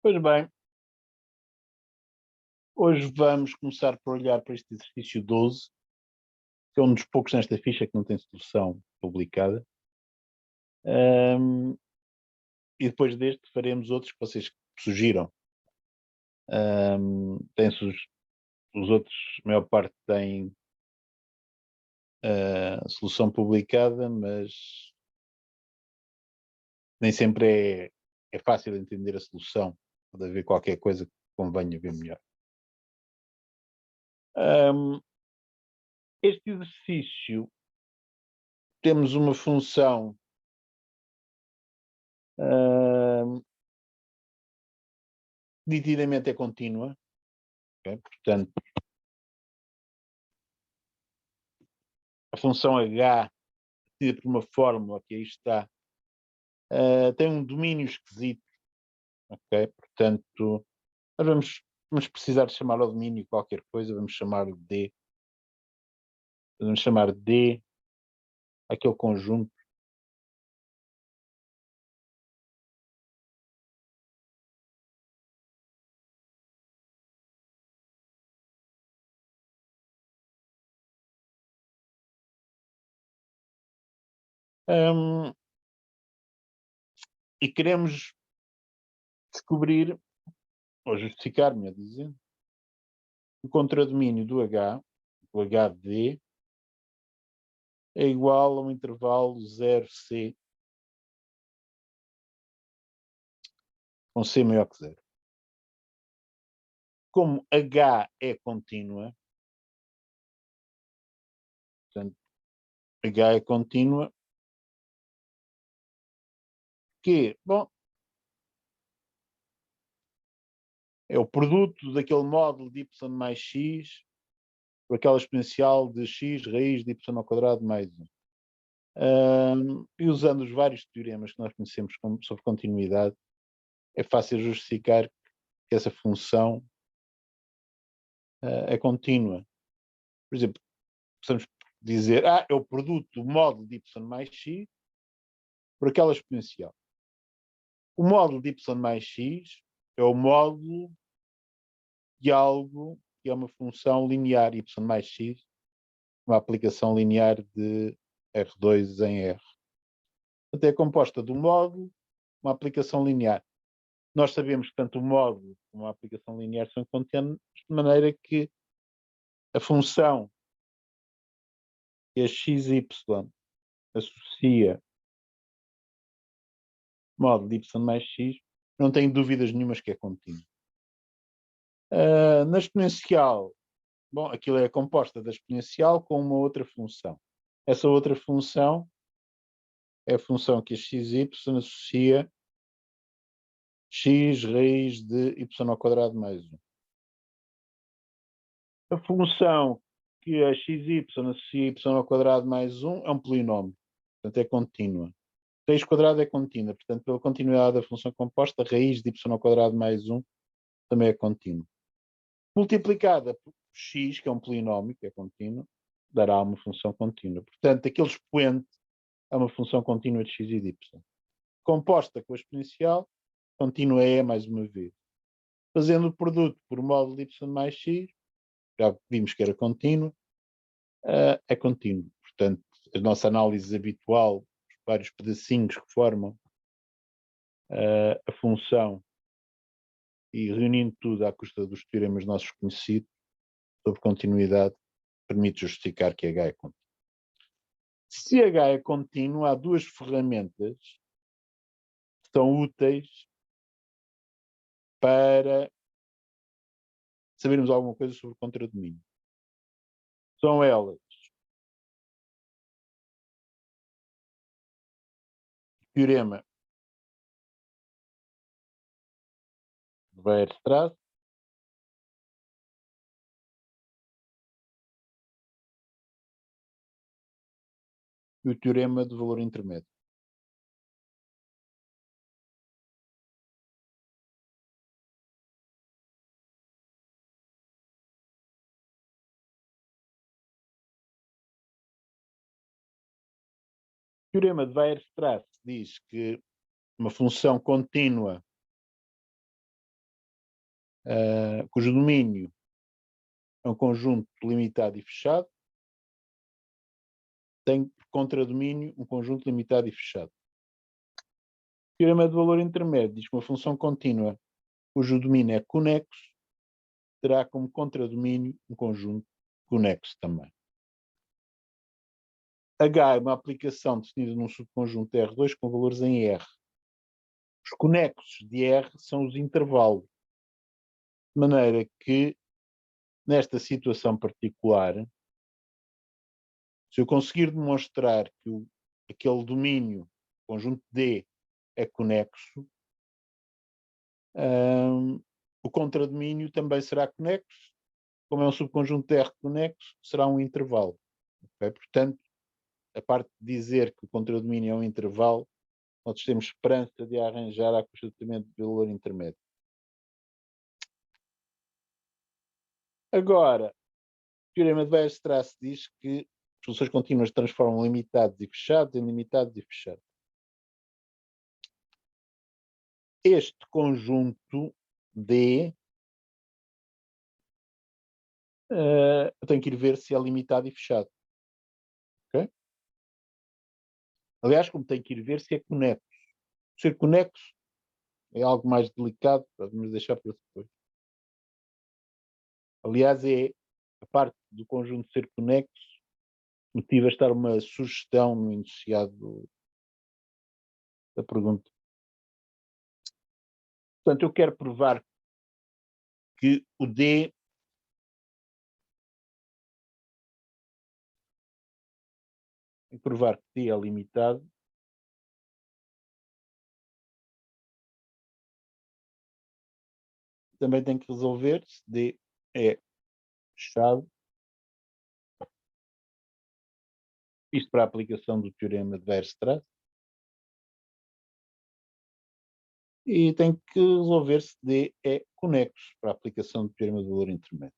Pois bem, hoje vamos começar por olhar para este exercício 12, que é um dos poucos nesta ficha que não tem solução publicada. Ahm, e depois deste faremos outros que vocês sugiram. Os outros, a maior parte têm solução publicada, mas nem sempre é fácil entender a solução. Pode haver qualquer coisa que convenha ver melhor. Este exercício temos uma função nitidamente é contínua, okay? Portanto, a função h, definida por uma fórmula que aí está, tem um domínio esquisito, ok? Portanto, nós vamos precisar de chamar ao domínio qualquer coisa, vamos chamar D, vamos chamar D aquele conjunto. E queremos descobrir, ou justificar, melhor dizendo, o contradomínio do H, do HD, é igual a um intervalo 0C com C maior que 0. Como H é contínua, portanto, H é contínua, que, bom, é o produto daquele módulo de y mais x por aquela exponencial de x raiz de y ao quadrado mais 1. E usando os vários teoremas que nós conhecemos sobre continuidade, é fácil justificar que essa função é contínua. Por exemplo, podemos dizer, é o produto do módulo de y mais x por aquela exponencial. O módulo de y mais x é o módulo de algo que é uma função linear y mais x, uma aplicação linear de R2 em R. Portanto, é composta do módulo, uma aplicação linear. Nós sabemos que tanto o módulo como a aplicação linear são contínuos, de maneira que a função que a xy associa módulo de y mais x não tem dúvidas nenhumas que é contínuo. Na exponencial, bom, aquilo é composta da exponencial com uma outra função. Essa outra função é a função que a xy associa x raiz de y ao quadrado mais 1. A função que a xy associa y ao quadrado mais 1 é um polinómio, portanto é contínua. Raiz quadrada é contínua, portanto pela continuidade da função composta, a raiz de y ao quadrado mais 1 também é contínua. Multiplicada por x, que é um polinómio, que é contínuo, dará uma função contínua. Portanto, aquele expoente é uma função contínua de x e de y. Composta com a exponencial, contínua é mais uma vez. Fazendo o produto por módulo de y mais x, já vimos que era contínuo, é contínuo. Portanto, a nossa análise habitual, os vários pedacinhos que formam a função e reunindo tudo à custa dos teoremas nossos conhecidos sobre continuidade, permite justificar que H é contínuo. Se H é contínuo, há duas ferramentas que são úteis para sabermos alguma coisa sobre o contradomínio. São elas o teorema de Weierstrass e o teorema de valor intermédio. O teorema de Weierstrass diz que uma função contínua cujo domínio é um conjunto limitado e fechado, tem por contradomínio um conjunto limitado e fechado. O teorema de valor intermédio diz que uma função contínua cujo domínio é conexo terá como contradomínio um conjunto conexo também. H é uma aplicação definida num subconjunto R2 com valores em R. Os conexos de R são os intervalos. De maneira que, nesta situação particular, se eu conseguir demonstrar que aquele domínio, conjunto D, é conexo, o contradomínio também será conexo. Como é um subconjunto de R conexo, será um intervalo. Okay? Portanto, a parte de dizer que o contradomínio é um intervalo, nós temos esperança de arranjar a constatamento de valor intermédio. Agora, o teorema de Weierstrass diz que as funções contínuas transformam limitados e fechados em limitados e fechados. Este conjunto D, eu tenho que ir ver se é limitado e fechado. Okay? Aliás, como tenho que ir ver se é conexo. Ser conexo é algo mais delicado, vamos deixar para depois. Aliás, é a parte do conjunto ser conexo motiva a estar uma sugestão no enunciado da pergunta. Portanto, eu quero provar que o D provar que D é limitado. Também tem que resolver se D é fechado. Isto para a aplicação do teorema de Weierstrass. E tem que resolver se D é conexo para a aplicação do teorema do valor intermédio.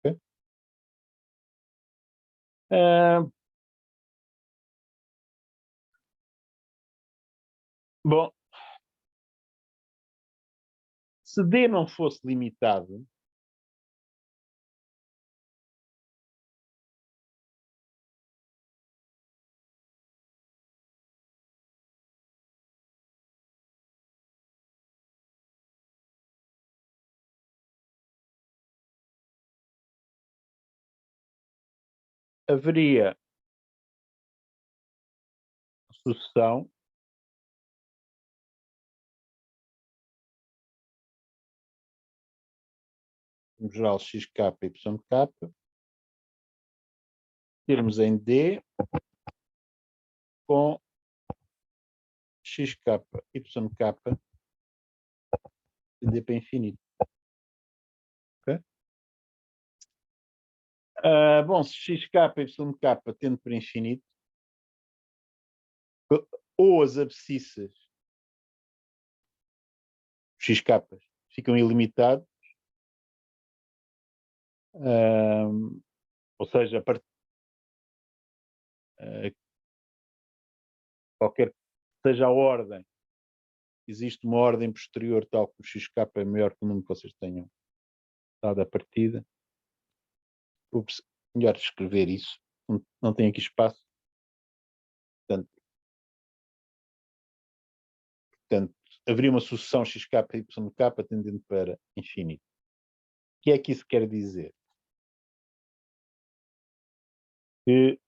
Okay? Bom, se D não fosse limitado, haveria sucessão no geral xk e yk, termos em D com xk, yk, D para infinito. Okay? Bom, se xk, yk tendo para infinito, ou as abscissas xk ficam ilimitados, ou seja, qualquer que seja a ordem, existe uma ordem posterior tal que o xk é maior que o número que vocês tenham dado à partida. Ups, melhor escrever isso, não tem aqui espaço. Portanto, haveria uma sucessão xk e yk tendendo para infinito. O que é que isso quer dizer? Que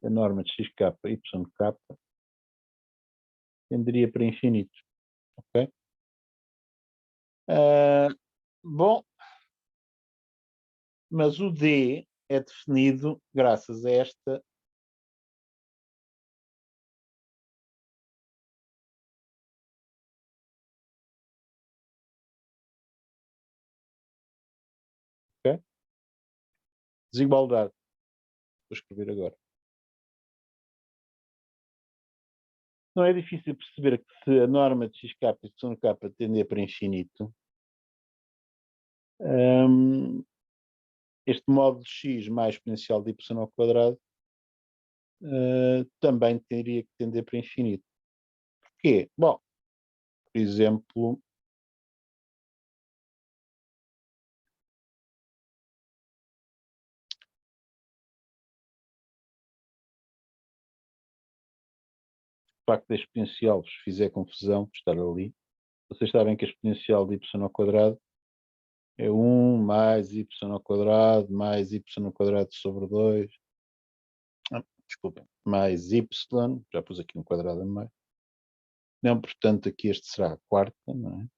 a norma de xk e yk tenderia para infinito. Ok? Bom, mas o D é definido graças a esta desigualdade. Vou escrever agora. Não é difícil perceber que se a norma de xk e yk tender para infinito, Este módulo x mais exponencial de y ao quadrado também teria que tender para infinito. Porquê? Bom, por exemplo, o facto da exponencial vos fizer confusão estar ali. Vocês sabem que a exponencial de y ao quadrado é 1 mais y ao quadrado mais y ao quadrado sobre 2. Desculpem, mais y, já pus aqui um quadrado a meio. Não, portanto, aqui este será a quarta, não é?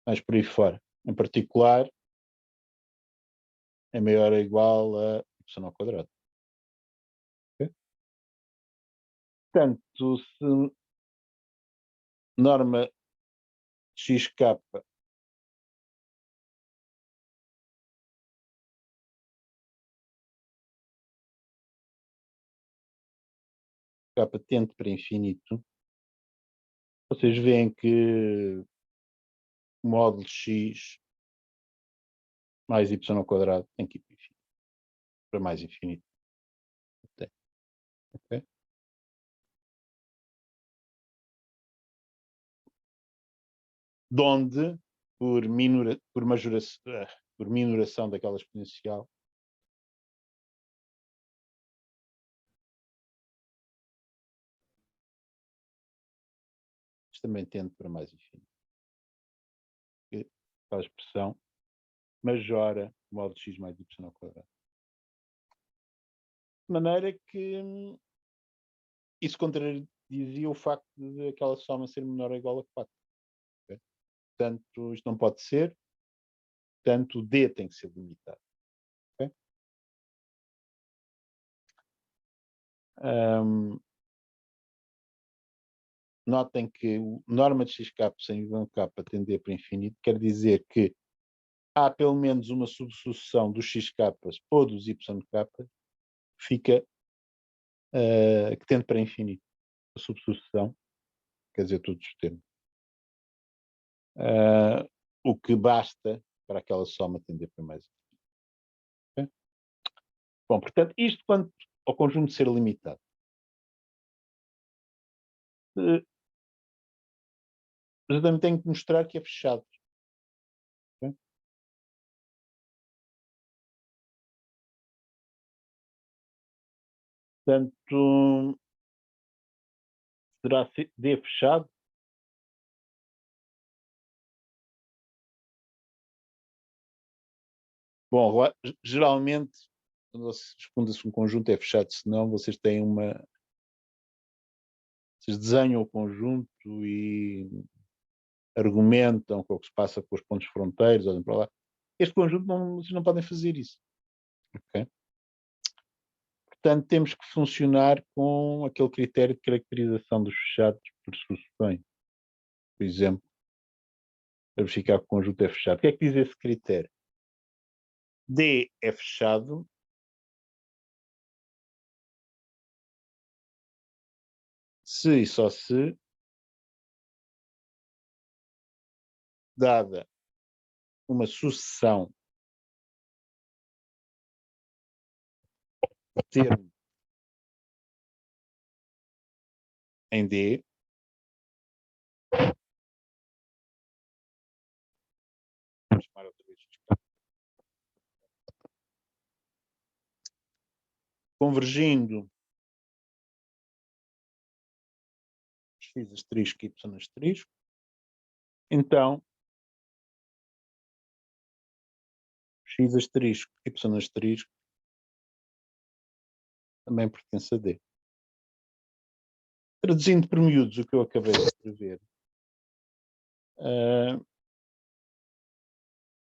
Mas por aí fora. Em particular, é maior ou igual a y ao quadrado. Okay? Portanto, se norma de xk k tende para infinito, vocês veem que o módulo x mais y ao quadrado tem que ir para infinito, para mais infinito. Okay? Donde, por minoração daquela exponencial, também tende para mais infinito. Que faz expressão majora o módulo x mais y ao quadrado. De maneira que isso contradizia o facto de aquela soma ser menor ou igual a 4. Okay? Portanto, isto não pode ser. Portanto, o D tem que ser limitado. Okay? Notem que o norma de xk sem y k tender para infinito quer dizer que há pelo menos uma subsucessão dos xk ou dos yk fica que tende para infinito. A subsucessão quer dizer todos os termos. O que basta para aquela soma tender para mais infinito. Okay? Bom, portanto, isto quanto ao conjunto ser limitado. Mas eu também tenho que mostrar que é fechado. Okay? Portanto, será D fechado? Bom, geralmente, quando se responde se um conjunto é fechado, se não, vocês têm uma. Vocês desenham o conjunto e argumentam com o que se passa com os pontos fronteiros, olhem para lá. Este conjunto, vocês não podem fazer isso. Okay? Portanto, temos que funcionar com aquele critério de caracterização dos fechados por sucessões. Por exemplo, para verificar que o conjunto é fechado. O que é que diz esse critério? D é fechado se e só se dada uma sucessão de termos em D vamos chamar outra vez convergindo x asterisco y asterisco, então x asterisco y asterisco também pertence a D. Traduzindo por miúdos o que eu acabei de escrever,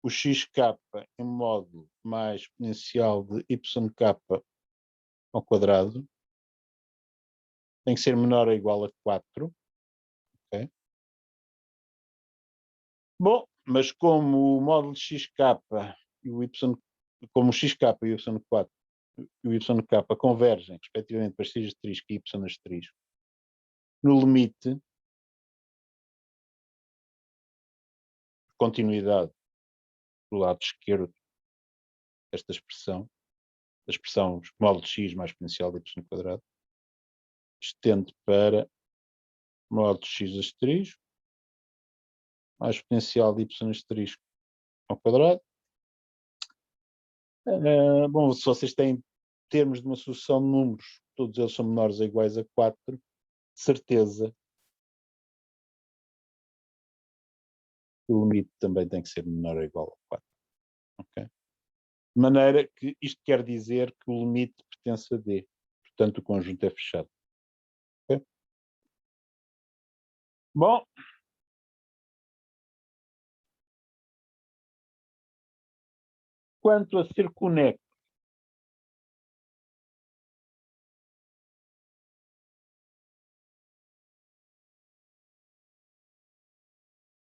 o xk em módulo mais exponencial de yk ao quadrado tem que ser menor ou igual a 4. Okay? Bom, mas como o módulo xk e o y, como o xk e o y4 e o yk convergem respectivamente para x asterisco e y asterisco, no limite continuidade do lado esquerdo desta expressão, a expressão módulo de x mais exponencial de y quadrado, estende para módulo de x asterisco mais exponencial de y asterisco ao quadrado. Bom, se vocês têm termos de uma sucessão de números, todos eles são menores ou iguais a 4, de certeza o limite também tem que ser menor ou igual a 4. Okay? De maneira que isto quer dizer que o limite pertence a D. Portanto, o conjunto é fechado. Okay? Bom. Quanto a circunexo,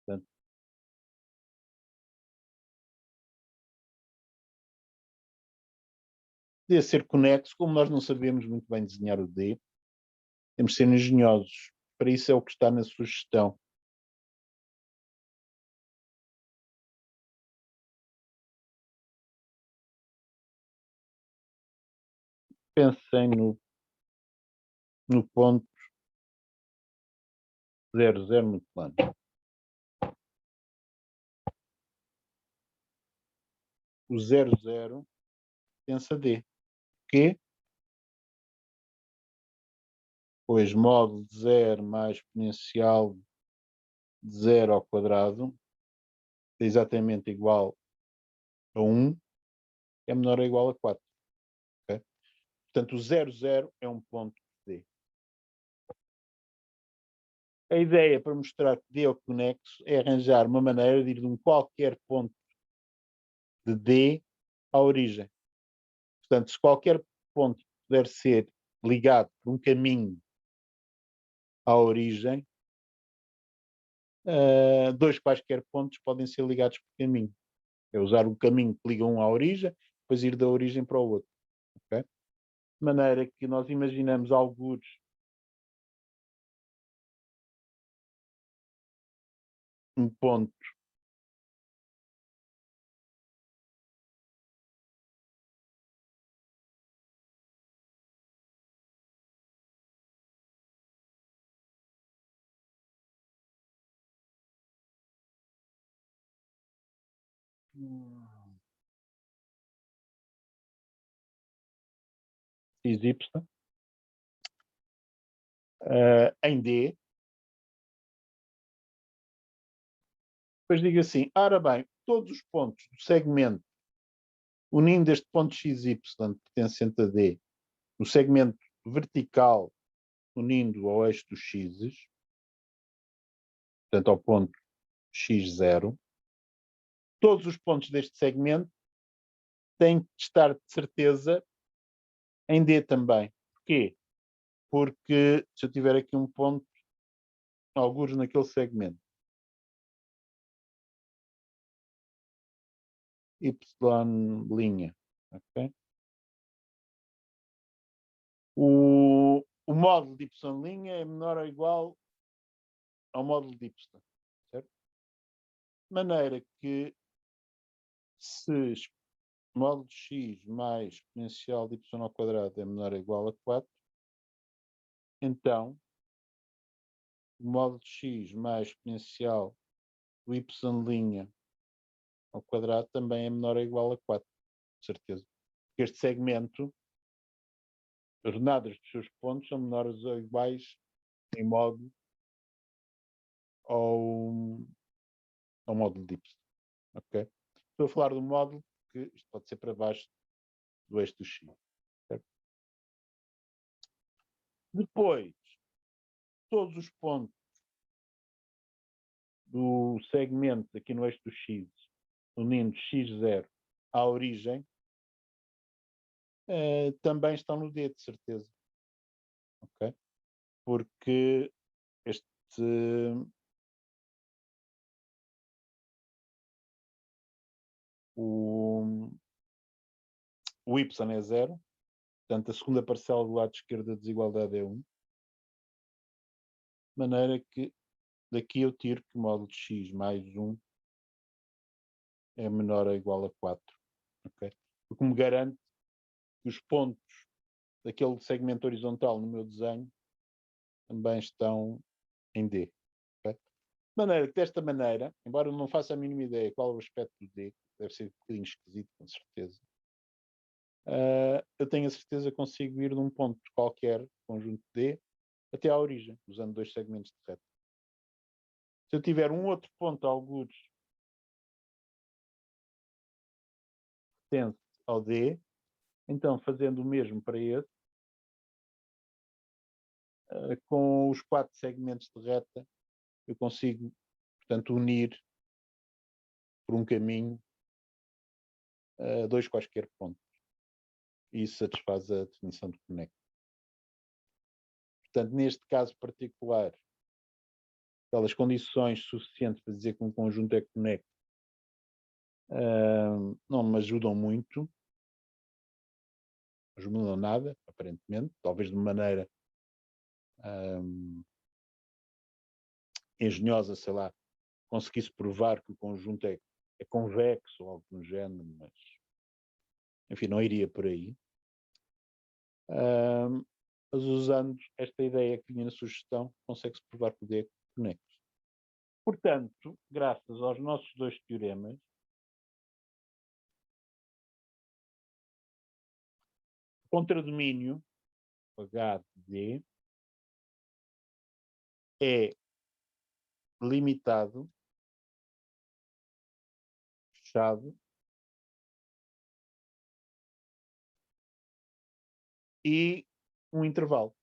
portanto, de ser conexo, como nós não sabemos muito bem desenhar o D, temos de ser engenhosos. Para isso é o que está na sugestão. Pensem no ponto 00 no plano. O 00 pertence a D. Porquê? Pois módulo de 0 mais exponencial de 0 ao quadrado é exatamente igual a 1, é menor ou igual a 4. Okay? Portanto, o 00 é um ponto de D. A ideia para mostrar que D é conexo é arranjar uma maneira de ir de um qualquer ponto de D à origem. Portanto, se qualquer ponto puder ser ligado por um caminho à origem, dois quaisquer pontos podem ser ligados por caminho. É usar o caminho que liga um à origem, depois ir da origem para o outro. Okay? De maneira que nós imaginamos algures um ponto XY em D. Depois digo assim, ora bem, todos os pontos do segmento unindo este ponto XY pertencente a D, o segmento vertical unindo ao eixo dos X, portanto ao ponto X0, todos os pontos deste segmento têm que estar de certeza em D também. Porquê? Porque se eu tiver aqui um ponto, alguns naquele segmento, Y', ok? O módulo de Y' é menor ou igual ao módulo de Y, certo? De maneira que se módulo de x mais exponencial de y ao quadrado é menor ou igual a 4, então o módulo de x mais exponencial do y' ao quadrado também é menor ou igual a 4, de certeza. Porque este segmento, as ordenadas dos seus pontos são menores ou iguais em módulo ao módulo de y. Okay? Estou a falar do módulo porque isto pode ser para baixo do eixo do x. Certo? Depois, todos os pontos do segmento aqui no eixo do x, unindo x0 à origem, também estão no D, de certeza. Ok? Porque este o y é 0, portanto a segunda parcela do lado esquerdo da desigualdade é 1, de maneira que daqui eu tiro que o módulo de x mais 1 é menor ou igual a 4. Okay? O que me garante que os pontos daquele segmento horizontal no meu desenho também estão em D. Okay? De maneira que, desta maneira, embora eu não faça a mínima ideia qual é o aspecto do D, deve ser um bocadinho esquisito, com certeza, eu tenho a certeza que consigo ir de um ponto qualquer, conjunto D, até à origem, usando 2 segmentos de reta. Se eu tiver um outro ponto algures que pertence ao D, então, fazendo o mesmo para esse, com os 4 segmentos de reta, eu consigo, portanto, unir por um caminho 2 quaisquer pontos. E isso satisfaz a definição de conecto. Portanto, neste caso particular, aquelas condições suficientes para dizer que um conjunto é conecto não me ajudam muito, não ajudam nada, aparentemente, talvez de maneira engenhosa, sei lá, conseguisse provar que o conjunto é convexo ou algo do género, mas enfim, não iria por aí. Mas usando esta ideia que vinha na sugestão, consegue-se provar que o D é conexo. Portanto, graças aos nossos 2 teoremas, o contradomínio H de D é limitado, fechado e um intervalo.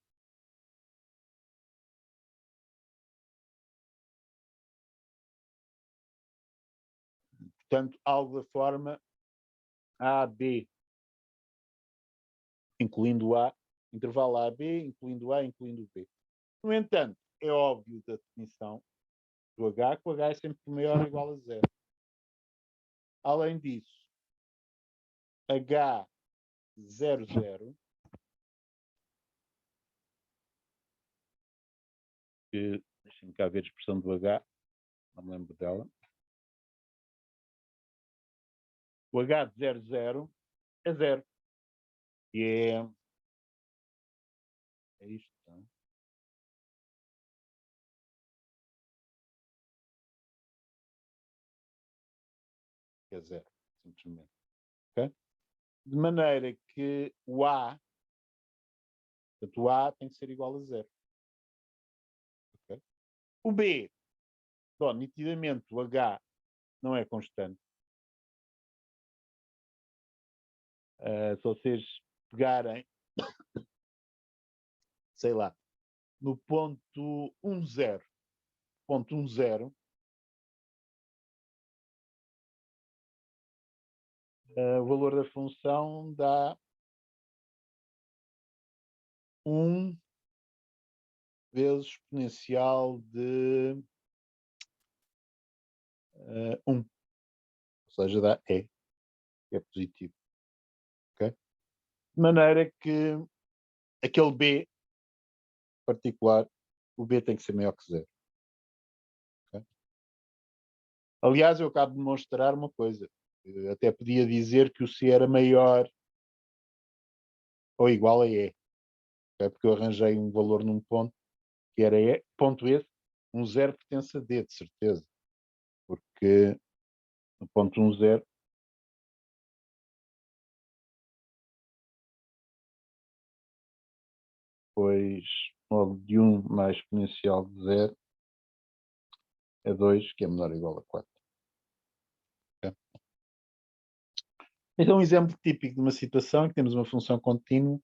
Portanto, algo da forma A, B, incluindo A, intervalo A, B, incluindo A, incluindo B. No entanto, é óbvio da definição do H, que o H é sempre maior ou igual a 0. Além disso, H00, que deixem-me cá ver a expressão do H, não me lembro dela. O H de 00 é 0. E é isto. Não é? É 0, simplesmente. Okay? De maneira que o A, portanto, o A tem que ser igual a 0. Okay? O B, só nitidamente o H não é constante. Se vocês pegarem, sei lá, no ponto 10, o valor da função dá 1 vezes exponencial de 1. Ou seja, dá E, que é positivo. Okay? De maneira que aquele B particular, o B tem que ser maior que 0. Okay? Aliás, eu acabo de demonstrar uma coisa. Eu até podia dizer que o C era maior ou igual a E. Okay? Porque eu arranjei um valor num ponto que era E, ponto esse, um 0 pertence a D, de certeza. Porque no ponto 10, depois logo de 1 mais exponencial de 0 é 2, que é menor ou igual a 4. Okay? Então, um exemplo típico de uma situação em que temos uma função contínua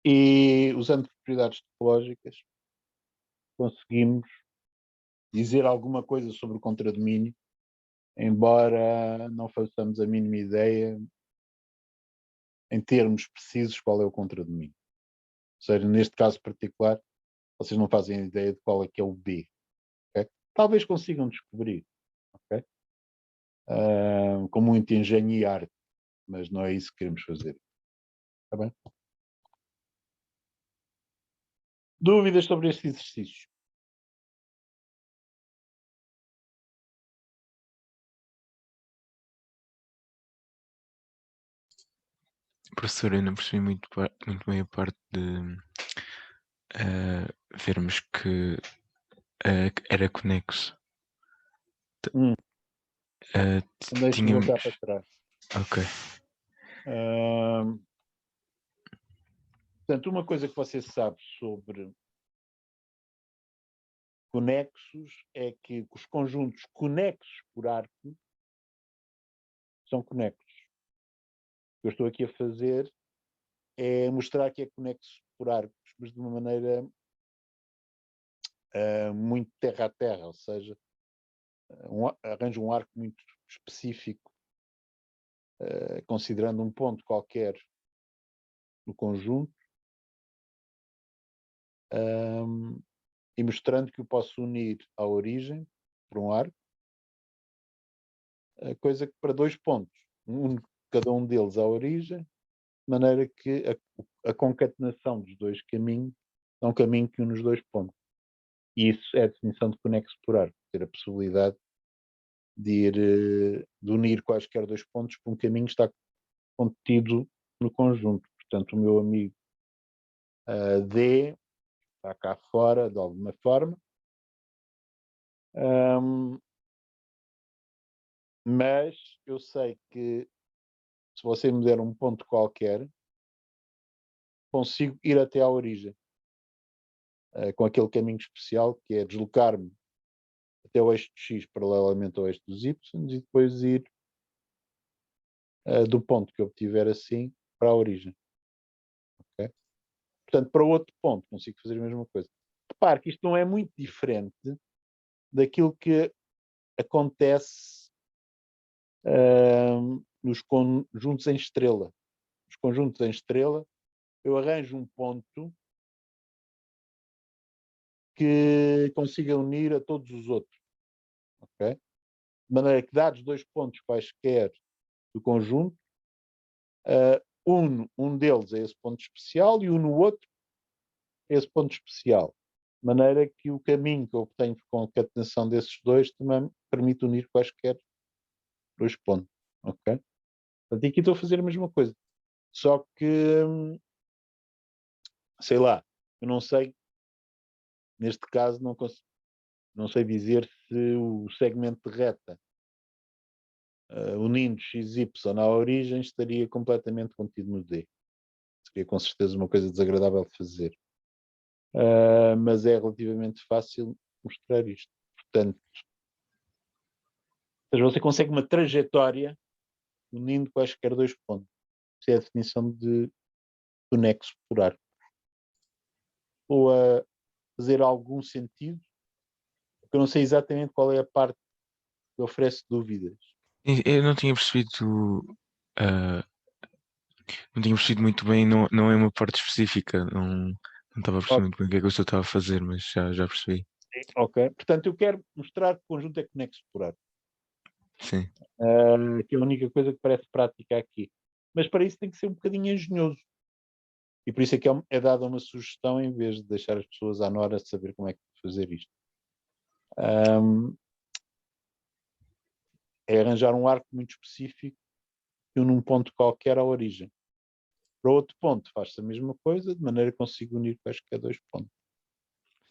e, usando propriedades topológicas, conseguimos dizer alguma coisa sobre o contradomínio, embora não façamos a mínima ideia, em termos precisos, qual é o contradomínio. Ou seja, neste caso particular, vocês não fazem ideia de qual é que é o B. Okay? Talvez consigam descobrir, okay? Com muito engenho e arte, mas não é isso que queremos fazer. Está bem? Dúvidas sobre este exercício? Professor, eu não percebi muito bem a parte de vermos que era conexo. Hum, Ah, então deixa-me tínhamos. voltar para trás. Ok. Ahm, Portanto, uma coisa que você sabe sobre conexos é que os conjuntos conexos por arco são conexos. O que eu estou aqui a fazer é mostrar que é conexo por arcos, mas de uma maneira muito terra a terra, ou seja, arranjo um arco muito específico, considerando um ponto qualquer no conjunto, e mostrando que o posso unir à origem por um arco, coisa que para dois pontos, cada um deles à origem, de maneira que a concatenação dos dois caminhos é um caminho que une os dois pontos. E isso é a definição de conexo por arco, ter a possibilidade de unir quaisquer dois pontos por um caminho que está contido no conjunto. Portanto, o meu amigo D está cá fora de alguma forma, mas eu sei que se você me der um ponto qualquer, consigo ir até à origem com aquele caminho especial que é deslocar-me até o eixo de X paralelamente ao eixo dos Y e depois ir do ponto que eu obtiver assim para a origem. Okay? Portanto, para o outro ponto consigo fazer a mesma coisa. Repare que isto não é muito diferente daquilo que acontece nos conjuntos em estrela. Nos conjuntos em estrela, eu arranjo um ponto que consiga unir a todos os outros. Okay? De maneira que, dados dois pontos quaisquer do conjunto, um deles é esse ponto especial e o outro é esse ponto especial. De maneira que o caminho que eu obtenho com a concatenação desses dois também permite unir quaisquer dois pontos. Ok? Portanto, aqui estou a fazer a mesma coisa. Só que, sei lá, eu não sei, neste caso, não sei dizer se o segmento de reta unindo x, y na origem estaria completamente contido no D. Seria com certeza uma coisa desagradável de fazer. Mas é relativamente fácil mostrar isto. Portanto, você consegue uma trajetória unindo quaisquer dois pontos. Isso é a definição de conexo por arco. Ou a fazer algum sentido, porque eu não sei exatamente qual é a parte que oferece dúvidas. Eu não tinha percebido. ah, não tinha percebido muito bem, não é uma parte específica. Não estava a perceber muito bem o que é que eu estava a fazer, mas já percebi. Ok. Portanto, eu quero mostrar que o conjunto é conexo por arco. Sim. Que é a única coisa que parece prática aqui. Mas para isso tem que ser um bocadinho engenhoso. E por isso é que é dada uma sugestão em vez de deixar as pessoas à nora de saber como é que fazer isto. É arranjar um arco muito específico que une um ponto qualquer à origem. Para outro ponto faz-se a mesma coisa, de maneira que consigo unir quaisquer dois pontos.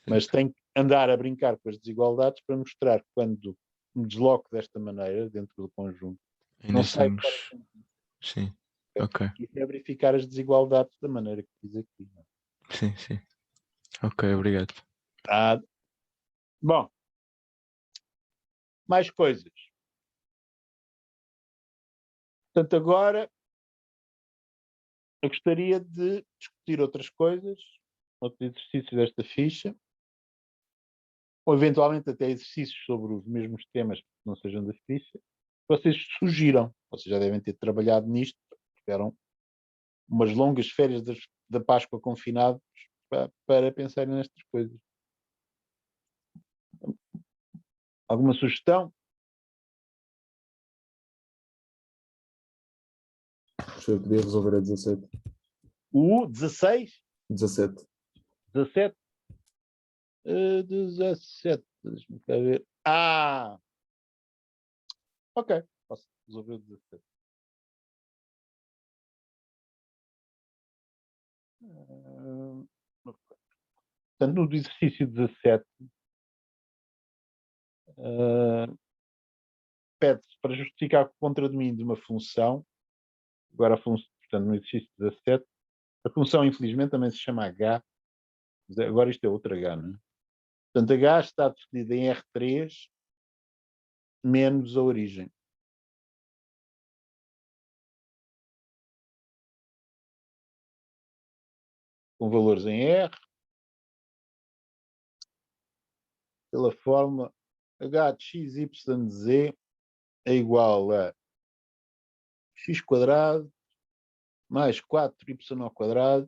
Mas tem que andar a brincar com as desigualdades para mostrar que quando me desloco desta maneira, dentro do conjunto, Ainda não sai estamos. fora do conjunto. Sim. Ok. Isso é verificar as desigualdades da maneira que fiz aqui. Sim, sim. Ok, obrigado. Bom, mais coisas. Portanto, agora eu gostaria de discutir outras coisas, outros exercícios desta ficha, ou eventualmente até exercícios sobre os mesmos temas que não sejam da ficha, que vocês sugiram. Vocês já devem ter trabalhado nisto, tiveram umas longas férias da Páscoa confinados para pensarem nestas coisas. Alguma sugestão? Eu podia resolver a 17. O 16? 17. 17? 17. Deixa-me cá ver. Ok. Posso resolver o 17. Portanto, no exercício 17, pede-se para justificar o contradomínio de uma função, agora, portanto, no exercício 17, a função, infelizmente, também se chama H, mas agora isto é outra H, não é? Portanto, H está definida em R3 menos a origem. Com valores em R, pela fórmula H de x, y, z é igual a x quadrado mais 4y ao quadrado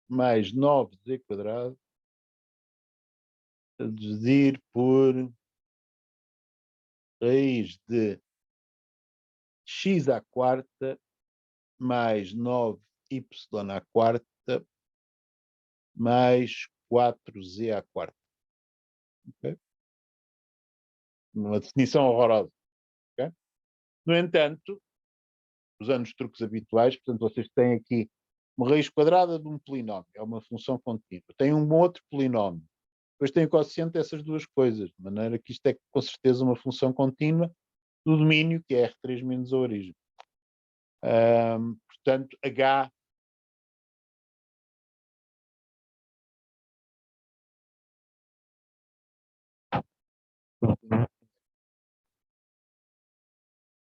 mais 9z quadrado a dividir por raiz de x à quarta mais 9y à quarta mais 4z à quarta. Okay? Uma definição horrorosa. Okay? No entanto, usando os truques habituais, portanto, vocês têm aqui uma raiz quadrada de um polinómio, é uma função contínua. Tem um outro polinómio. Depois tem o quociente dessas duas coisas, de maneira que isto é com certeza uma função contínua do domínio, que é R3 menos a origem. Portanto, H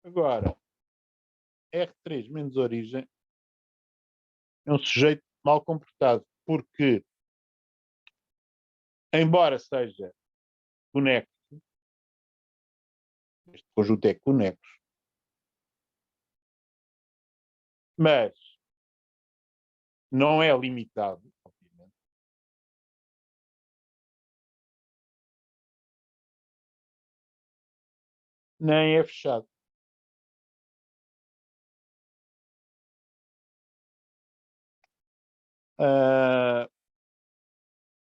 agora, R3 menos origem é um sujeito mal comportado, porque, embora seja conexo, este conjunto é conexo, mas não é limitado, obviamente. Nem é fechado.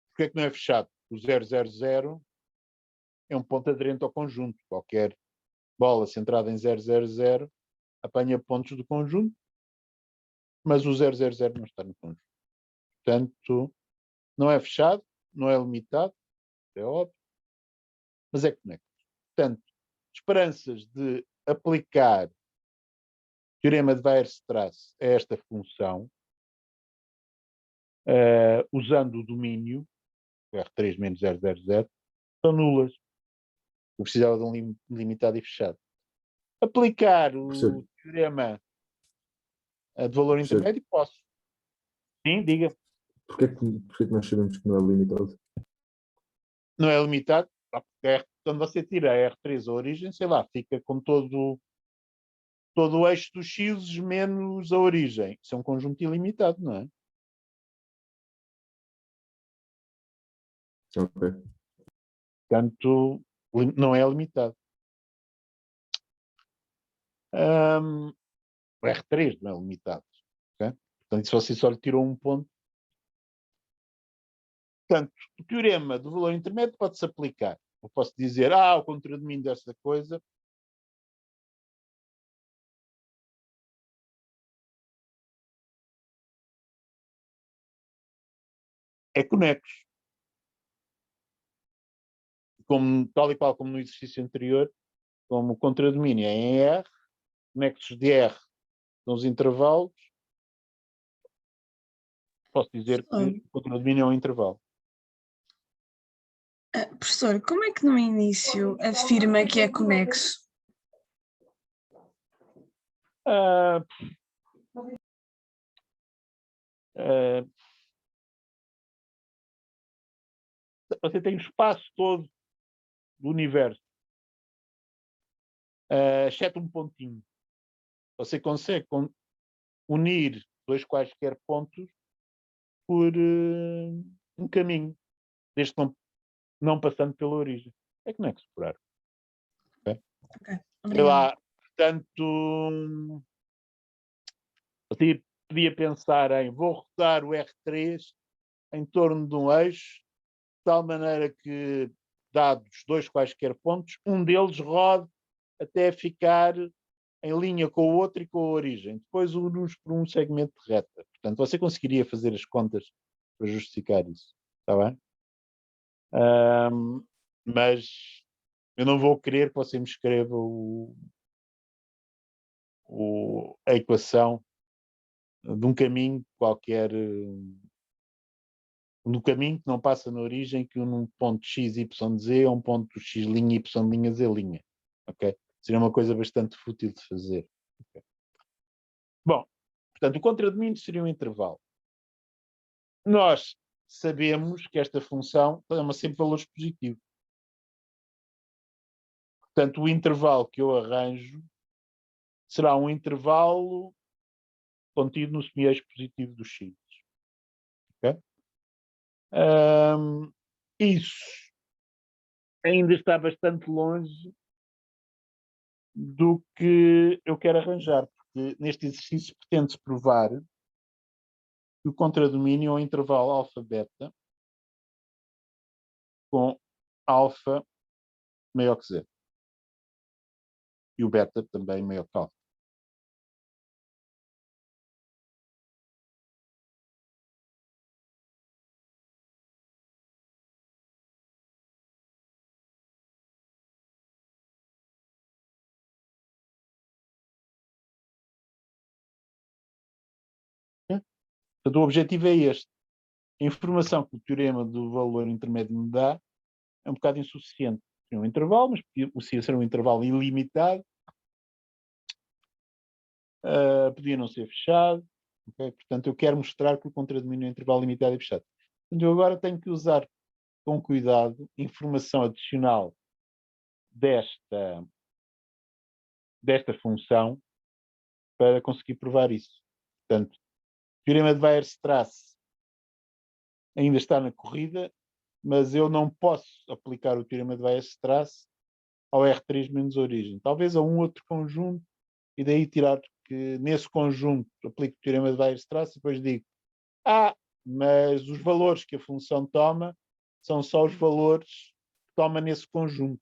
Porquê é que não é fechado? O 000 é um ponto aderente ao conjunto. Qualquer bola centrada em 000 apanha pontos do conjunto, mas o 000 não está no conjunto. Portanto, não é fechado, não é limitado, é óbvio, mas é conexo. Portanto, esperanças de aplicar o teorema de Weierstrass a esta função, usando o domínio, R3 menos 000, são nulas. Eu precisava de um limitado e fechado. Aplicar o teorema de valor intermédio, posso. Sim, diga. Porquê que nós sabemos que não é limitado? Não é limitado, porque quando você tira a R3 a origem, sei lá, fica com todo o eixo dos x menos a origem. Isso é um conjunto ilimitado, não é? Ok. Portanto, não é limitado. O R3 não é limitado. Okay? Portanto, se você só lhe tirou um ponto. Portanto, o teorema do valor intermédio pode-se aplicar. Eu posso dizer, o contradomínio desta coisa é conexo. Tal e qual como no exercício anterior, como o contradomínio é em R, conexos de R são os intervalos, posso dizer que o contradomínio é um intervalo. Professor, como é que no início afirma que é conexo? Você tem o espaço todo do universo, exceto um pontinho. Você consegue unir dois quaisquer pontos por um caminho, desde que não passando pela origem. É conexo por ar. Ok, Sei lá, portanto, você podia pensar em vou rodar o R3 em torno de um eixo, de tal maneira que, dados dois quaisquer pontos, um deles rode até ficar em linha com o outro e com a origem. Depois une-os por um segmento de reta. Portanto, você conseguiria fazer as contas para justificar isso. Está bem? Mas eu não vou querer que você me escreva a equação de um caminho qualquer, do caminho que não passa na origem, que um ponto x, y, z é um ponto x', y', z'. Ok? Seria uma coisa bastante fútil de fazer. Okay? Bom, portanto, o contradomínio seria um intervalo. Nós sabemos que esta função toma sempre valores positivos. Portanto, o intervalo que eu arranjo será um intervalo contido no semi-eixo positivo do x. Okay? Isso ainda está bastante longe do que eu quero arranjar, porque neste exercício pretende-se provar que o contradomínio é um intervalo alfa-beta com alfa maior que zero. E o beta também maior que alfa. Portanto, o objetivo é este. A informação que o teorema do valor intermédio me dá é um bocado insuficiente. Tem um intervalo, mas podia ser um intervalo ilimitado. Podia não ser fechado. Okay? Portanto, eu quero mostrar que o contradomínio é um intervalo limitado e fechado. Portanto, eu agora tenho que usar com cuidado informação adicional desta função para conseguir provar isso. Portanto, o teorema de Weierstrass ainda está na corrida, mas eu não posso aplicar o teorema de Weierstrass ao R3 menos origem. Talvez a um outro conjunto e daí tirar que nesse conjunto aplico o teorema de Weierstrass e depois digo mas os valores que a função toma são só os valores que toma nesse conjunto.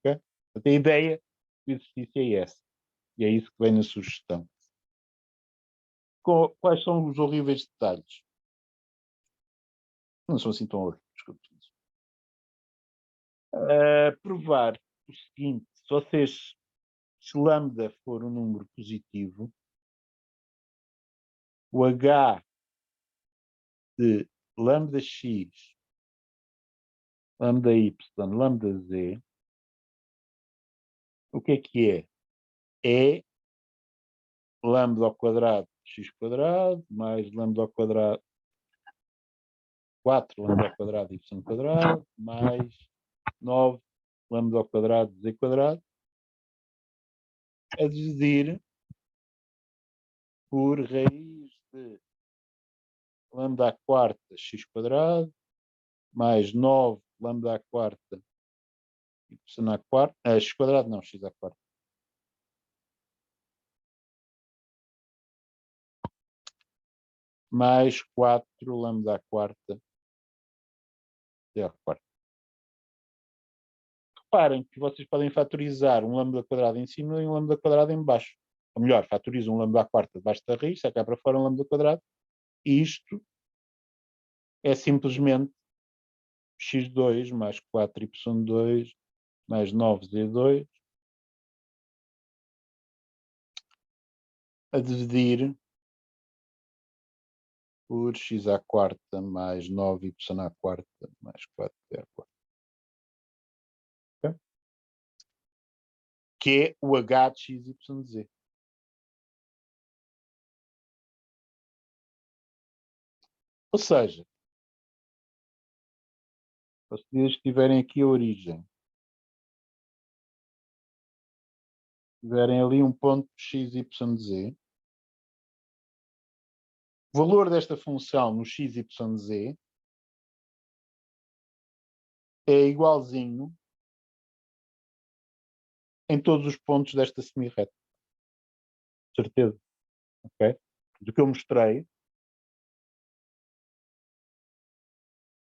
Okay? Portanto, a ideia do exercício é essa. E é isso que vem na sugestão. Quais são os horríveis detalhes? Não são assim tão horríveis. Provar o seguinte: se lambda for um número positivo, o H de lambda x, lambda y, lambda z, o que é? É lambda ao quadrado de x quadrado mais lambda ao quadrado 4 lambda ao quadrado de y quadrado mais 9 lambda ao quadrado de z quadrado a dividir por raiz de lambda à quarta x quadrado mais 9 lambda à quarta y à quarta, x quadrado não, x à quarta. Mais 4 lambda à quarta d à quarta. Reparem que vocês podem fatorizar um lambda quadrado em cima e um lambda quadrado em baixo. Ou melhor, fatorizam um lambda à quarta debaixo da raiz, sai cá para fora um lambda quadrado. E isto é simplesmente x2 mais 4y2 mais 9z2 a dividir por x à quarta mais 9y à quarta mais 4z à quarta. Okay? Que é o h de x, y, z. Ou seja, se vocês tiverem aqui a origem, tiverem ali um ponto x, y, z, o valor desta função no x, y, z é igualzinho em todos os pontos desta semirreta. Certeza. Okay? Do que eu mostrei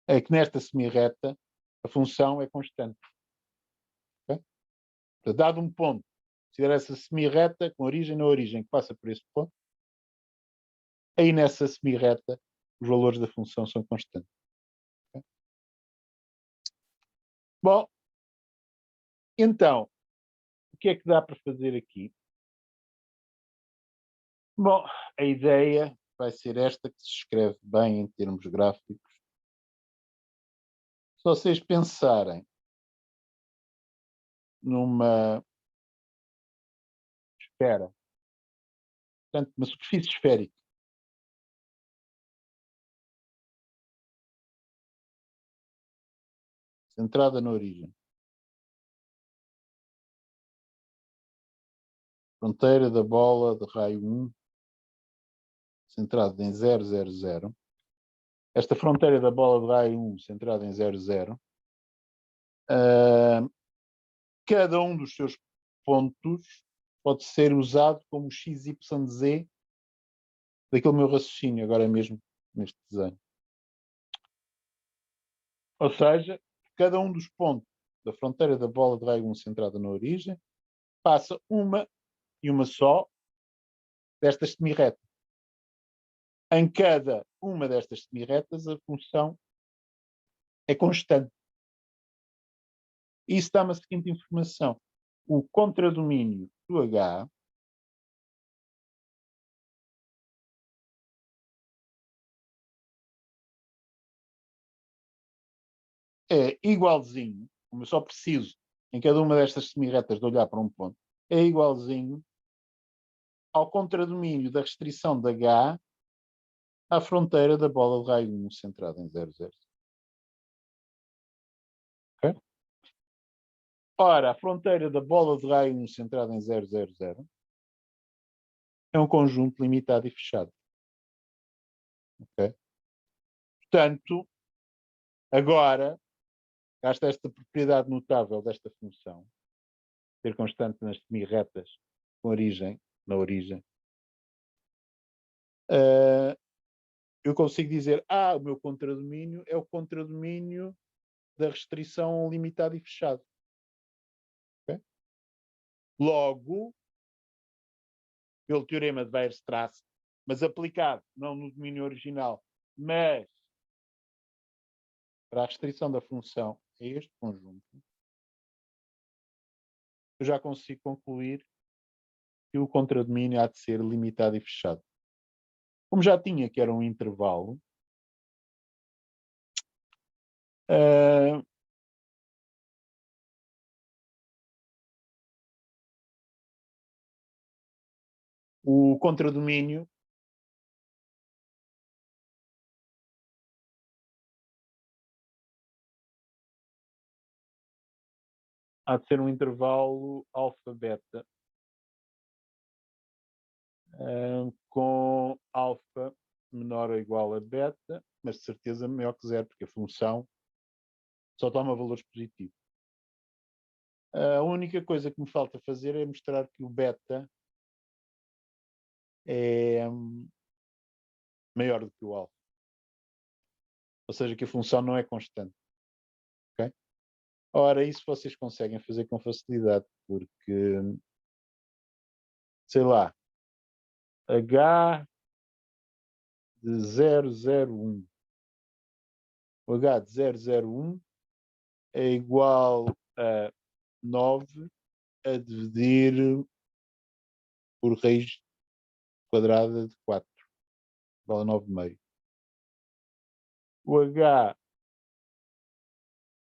é que nesta semirreta a função é constante. Okay? Dado um ponto considero essa semi-reta com origem na origem que passa por esse ponto. Aí nessa semi-reta os valores da função são constantes. Okay? Bom, então, o que é que dá para fazer aqui? Bom, a ideia vai ser esta, que se escreve bem em termos gráficos. Se vocês pensarem numa esfera, portanto, uma superfície esférica, centrada na origem, fronteira da bola de raio 1, centrada em 0, 0, 0. Esta fronteira da bola de raio 1, centrada em 0, 0. Cada um dos seus pontos pode ser usado como XYZ daquele meu raciocínio, agora mesmo neste desenho. Ou seja, cada um dos pontos da fronteira da bola de raio 1 centrada na origem passa uma e uma só destas semi-retas. Em cada uma destas semi-retas a função é constante. Isso dá-me a seguinte informação. O contradomínio do H é igualzinho, como eu só preciso em cada uma destas semi-retas de olhar para um ponto, é igualzinho ao contradomínio da restrição de H à fronteira da bola de raio 1 centrada em 0, 0. Okay? Ora, a fronteira da bola de raio 1 centrada em 0, 0, 0 é um conjunto limitado e fechado. Okay? Portanto, agora, gasta esta propriedade notável desta função, ser constante nas semi-retas com origem, na origem, eu consigo dizer, o meu contradomínio é o contradomínio da restrição limitado e fechado. Okay? Logo, pelo teorema de Weierstrass, mas aplicado não no domínio original, mas para a restrição da função a este conjunto, eu já consigo concluir que o contradomínio há de ser limitado e fechado. Como já tinha que era um intervalo, o contradomínio há de ser um intervalo alfa-beta, com alfa menor ou igual a beta, mas de certeza maior que zero, porque a função só toma valores positivos. A única coisa que me falta fazer é mostrar que o beta é maior do que o alfa. Ou seja, que a função não é constante. Okay? Ora, isso vocês conseguem fazer com facilidade, porque, sei lá, H de 001. O H de 001 é igual a 9 a dividir por raiz quadrada de 4, igual a 9,5. O H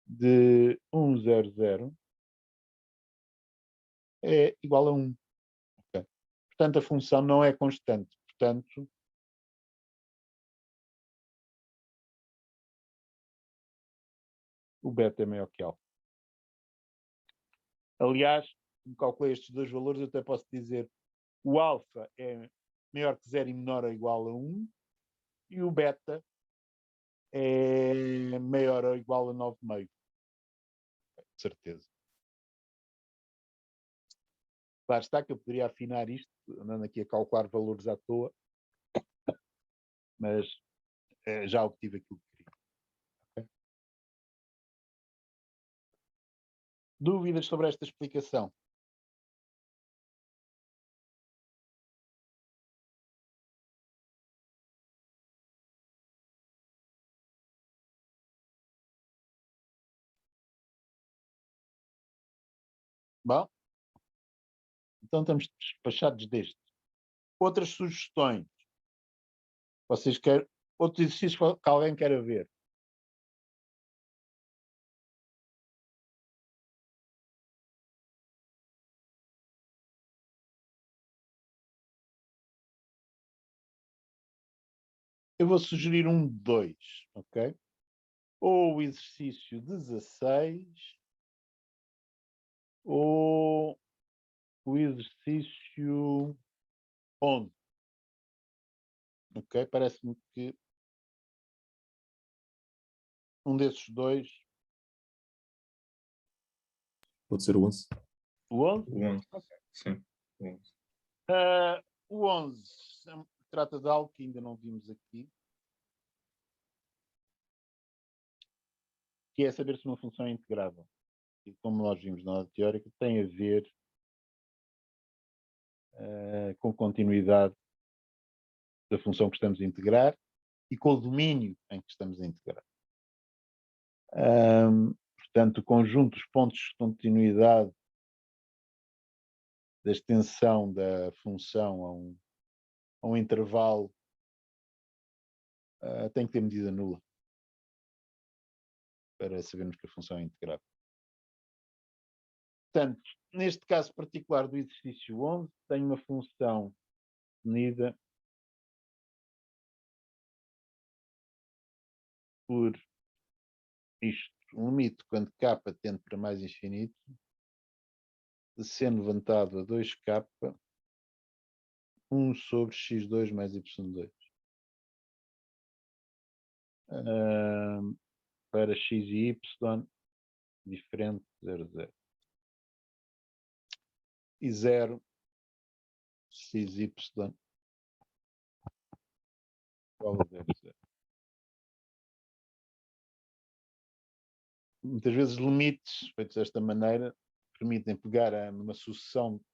de 100 é igual a 1. Okay. Portanto, a função não é constante. Portanto, o beta é maior que alfa. Aliás, se calculei estes dois valores, eu até posso dizer o alfa é maior que 0 e menor ou igual a 1 e o beta é maior ou igual a 9,5. De certeza. Claro está que eu poderia afinar isto, andando aqui a calcular valores à toa, mas já obtive aquilo que queria. Okay? Dúvidas sobre esta explicação? Bom, então estamos despachados deste. Outras sugestões? Vocês querem outro exercício que alguém queira ver? Eu vou sugerir um de dois, ok? Ou o exercício 16 ou o exercício 11. Ok? Parece-me que um desses dois. Pode ser o 11. O 11? O 11. Sim. O 11. O 11 trata de algo que ainda não vimos aqui, que é saber se uma função é integrável. E como nós vimos na aula teórica, tem a ver com continuidade da função que estamos a integrar e com o domínio em que estamos a integrar. Portanto, o conjunto dos pontos de continuidade da extensão da função a um intervalo tem que ter medida nula para sabermos que a função é integrável. Portanto, neste caso particular do exercício 11, tenho uma função definida por isto. Um limite quando k tende para mais infinito, de sendo levantado a 2k, 1 sobre x2 mais y2. Para x e y, diferente de 0, 0. E 0, x, y, igual a 0, 0. Muitas vezes limites feitos desta maneira permitem pegar numa sucessão de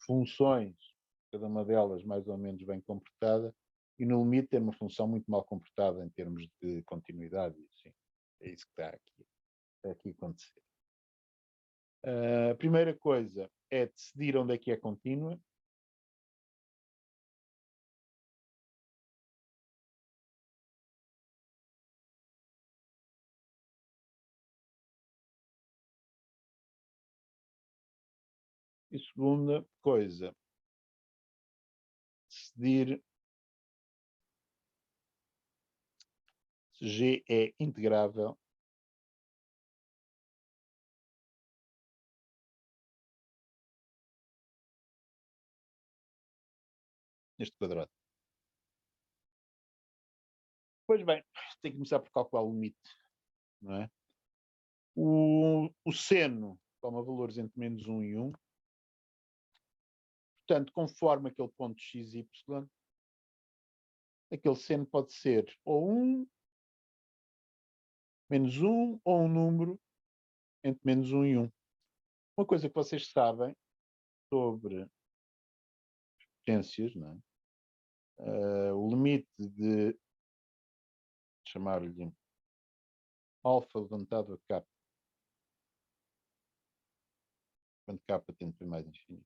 funções, cada uma delas mais ou menos bem comportada, e no limite ter uma função muito mal comportada em termos de continuidade. Sim, é isso que está aqui a acontecer. A primeira coisa é decidir onde é que é contínua. E segunda coisa, decidir se G é integrável neste quadrado. Pois bem, tem que começar por calcular o limite, não é? O seno toma valores entre menos 1 e 1. Portanto, conforme aquele ponto x, y, aquele seno pode ser ou 1, menos 1, ou um número entre menos 1 e 1. Uma coisa que vocês sabem sobre potências, não é? O limite de chamar-lhe alfa levantado a k, quando k tende para mais infinito,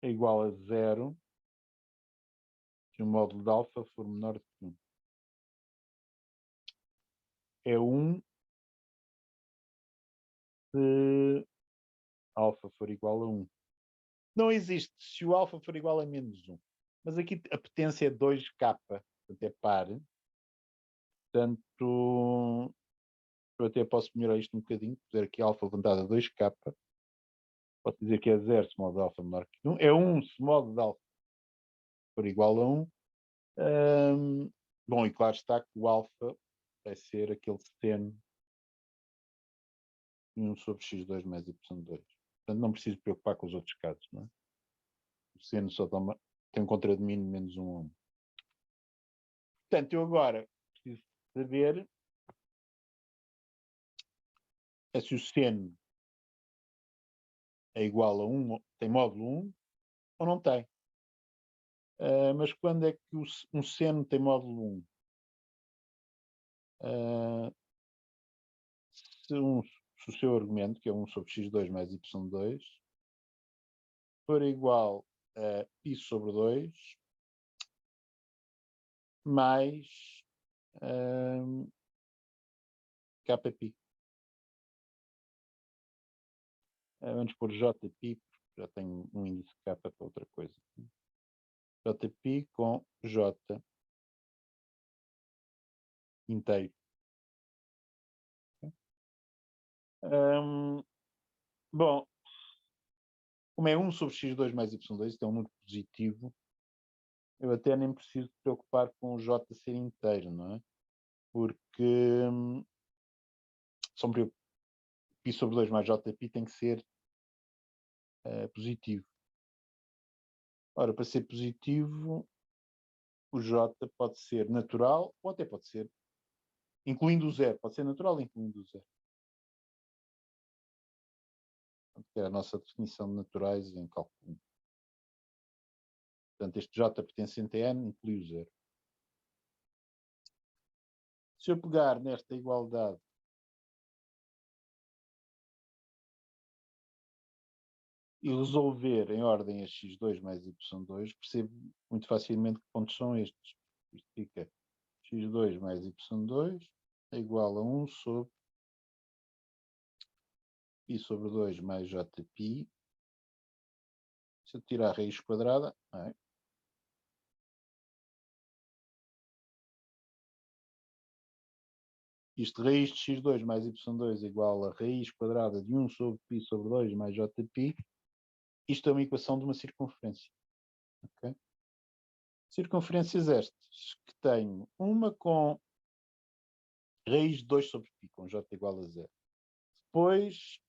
é igual a 0 se o módulo de alfa for menor que 1. É 1 se alfa for igual a 1. Não existe se o alfa for igual a menos 1. Mas aqui a potência é 2k, portanto é par. Portanto, eu até posso melhorar isto um bocadinho, dizer aqui alfa levantado a 2k. Posso dizer que é 0 se módulo de alfa menor que 1. É 1 se módulo de alfa for igual a 1. Bom, e claro está que o alfa vai ser aquele seno 1 sobre x2 mais y2. Portanto, não preciso preocupar com os outros casos, não é? O seno só tem um contradomínio menos 1 a 1. Portanto, eu agora preciso saber se o seno é igual a 1, tem módulo 1 ou não tem. Mas quando é que um seno tem módulo 1? Se se o seu argumento, que é 1 sobre x2 mais y2, for igual a π sobre 2 mais kπ. Vamos pôr jπ, porque já tenho um índice k para outra coisa. Jπ com j inteiro. Bom, como é 1 sobre x2 mais y2, isto é um número positivo, eu até nem preciso me preocupar com o j ser inteiro, não é? Porque π sobre 2 mais jπ tem que ser positivo. Ora, para ser positivo, o j pode ser natural ou até pode ser incluindo o zero. Pode ser natural incluindo o zero. Que é a nossa definição de naturais em cálculo 1. Portanto, este j pertencente a n inclui o zero. Se eu pegar nesta igualdade e resolver em ordem a x2 mais y2, percebo muito facilmente que pontos são estes. Isto fica x2 mais y2 é igual a 1 sobre π sobre 2 mais jπ. Se eu tirar a raiz quadrada, não é? Isto, raiz de x2 mais y2 é igual a raiz quadrada de 1 sobre π sobre 2 mais jπ. Isto é uma equação de uma circunferência. Okay? Circunferências estas, que tenho uma com raiz de 2 sobre π, com j igual a 0. Depois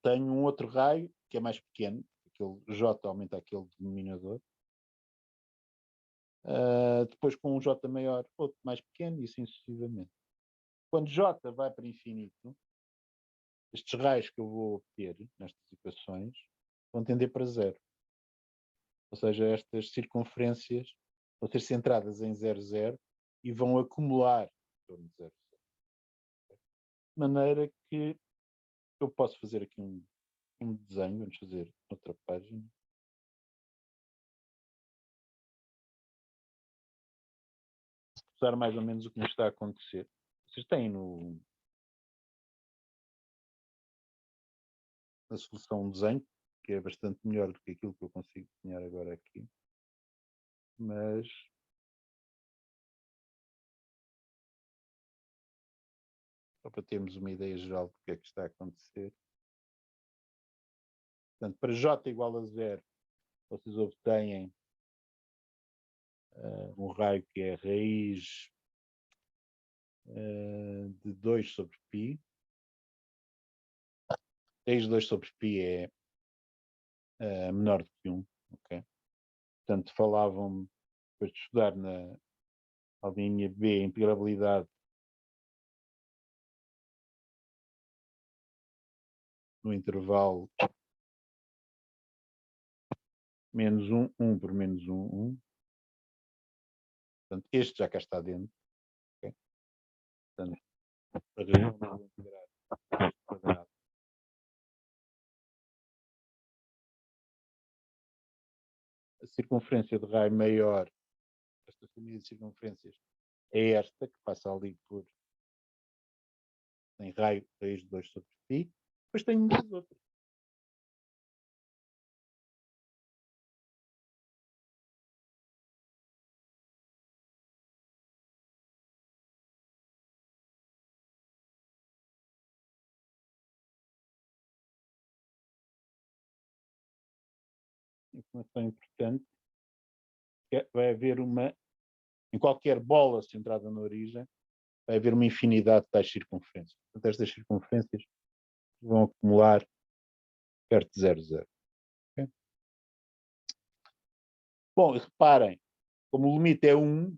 tenho um outro raio, que é mais pequeno, aquele j aumenta aquele denominador. Depois com um j maior, outro mais pequeno, e assim sucessivamente. Quando j vai para infinito, estes raios que eu vou obter nestas equações vão tender para zero. Ou seja, estas circunferências vão ser centradas em 0, 0 e vão acumular em torno de 0, 0. De maneira que eu posso fazer aqui um desenho, vamos fazer outra página. Usar mais ou menos o que nos está a acontecer. Vocês têm na solução um desenho, que é bastante melhor do que aquilo que eu consigo desenhar agora aqui. Mas só para termos uma ideia geral do que é que está a acontecer. Portanto, para j igual a 0, vocês obtêm um raio que é raiz de 2 sobre π. Raiz de 2 sobre π é menor do que 1. Okay? Portanto, falavam, depois de estudar na linha B, a integrabilidade no intervalo menos 1, 1 por menos 1, 1. Portanto, este já cá está dentro. Okay? Portanto, para integrar este quadrado. A circunferência de raio maior, esta família de circunferências, é esta, que passa ali por em raio raiz de 2 sobre π. Depois tenho duas outras. Informação importante, que vai haver em qualquer bola centrada na origem, vai haver uma infinidade de tais circunferências. Portanto, estas circunferências vão acumular perto de 0, 0. Okay? Bom, reparem, como o limite é 1,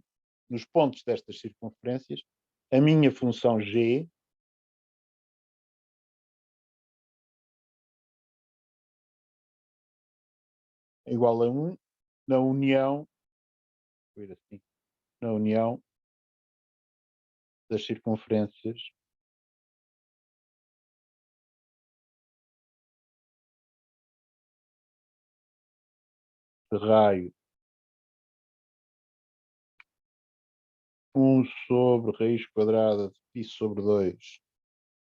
nos pontos destas circunferências, a minha função g é igual a 1 na união, assim, na união das circunferências de raio 1 sobre raiz quadrada de π sobre 2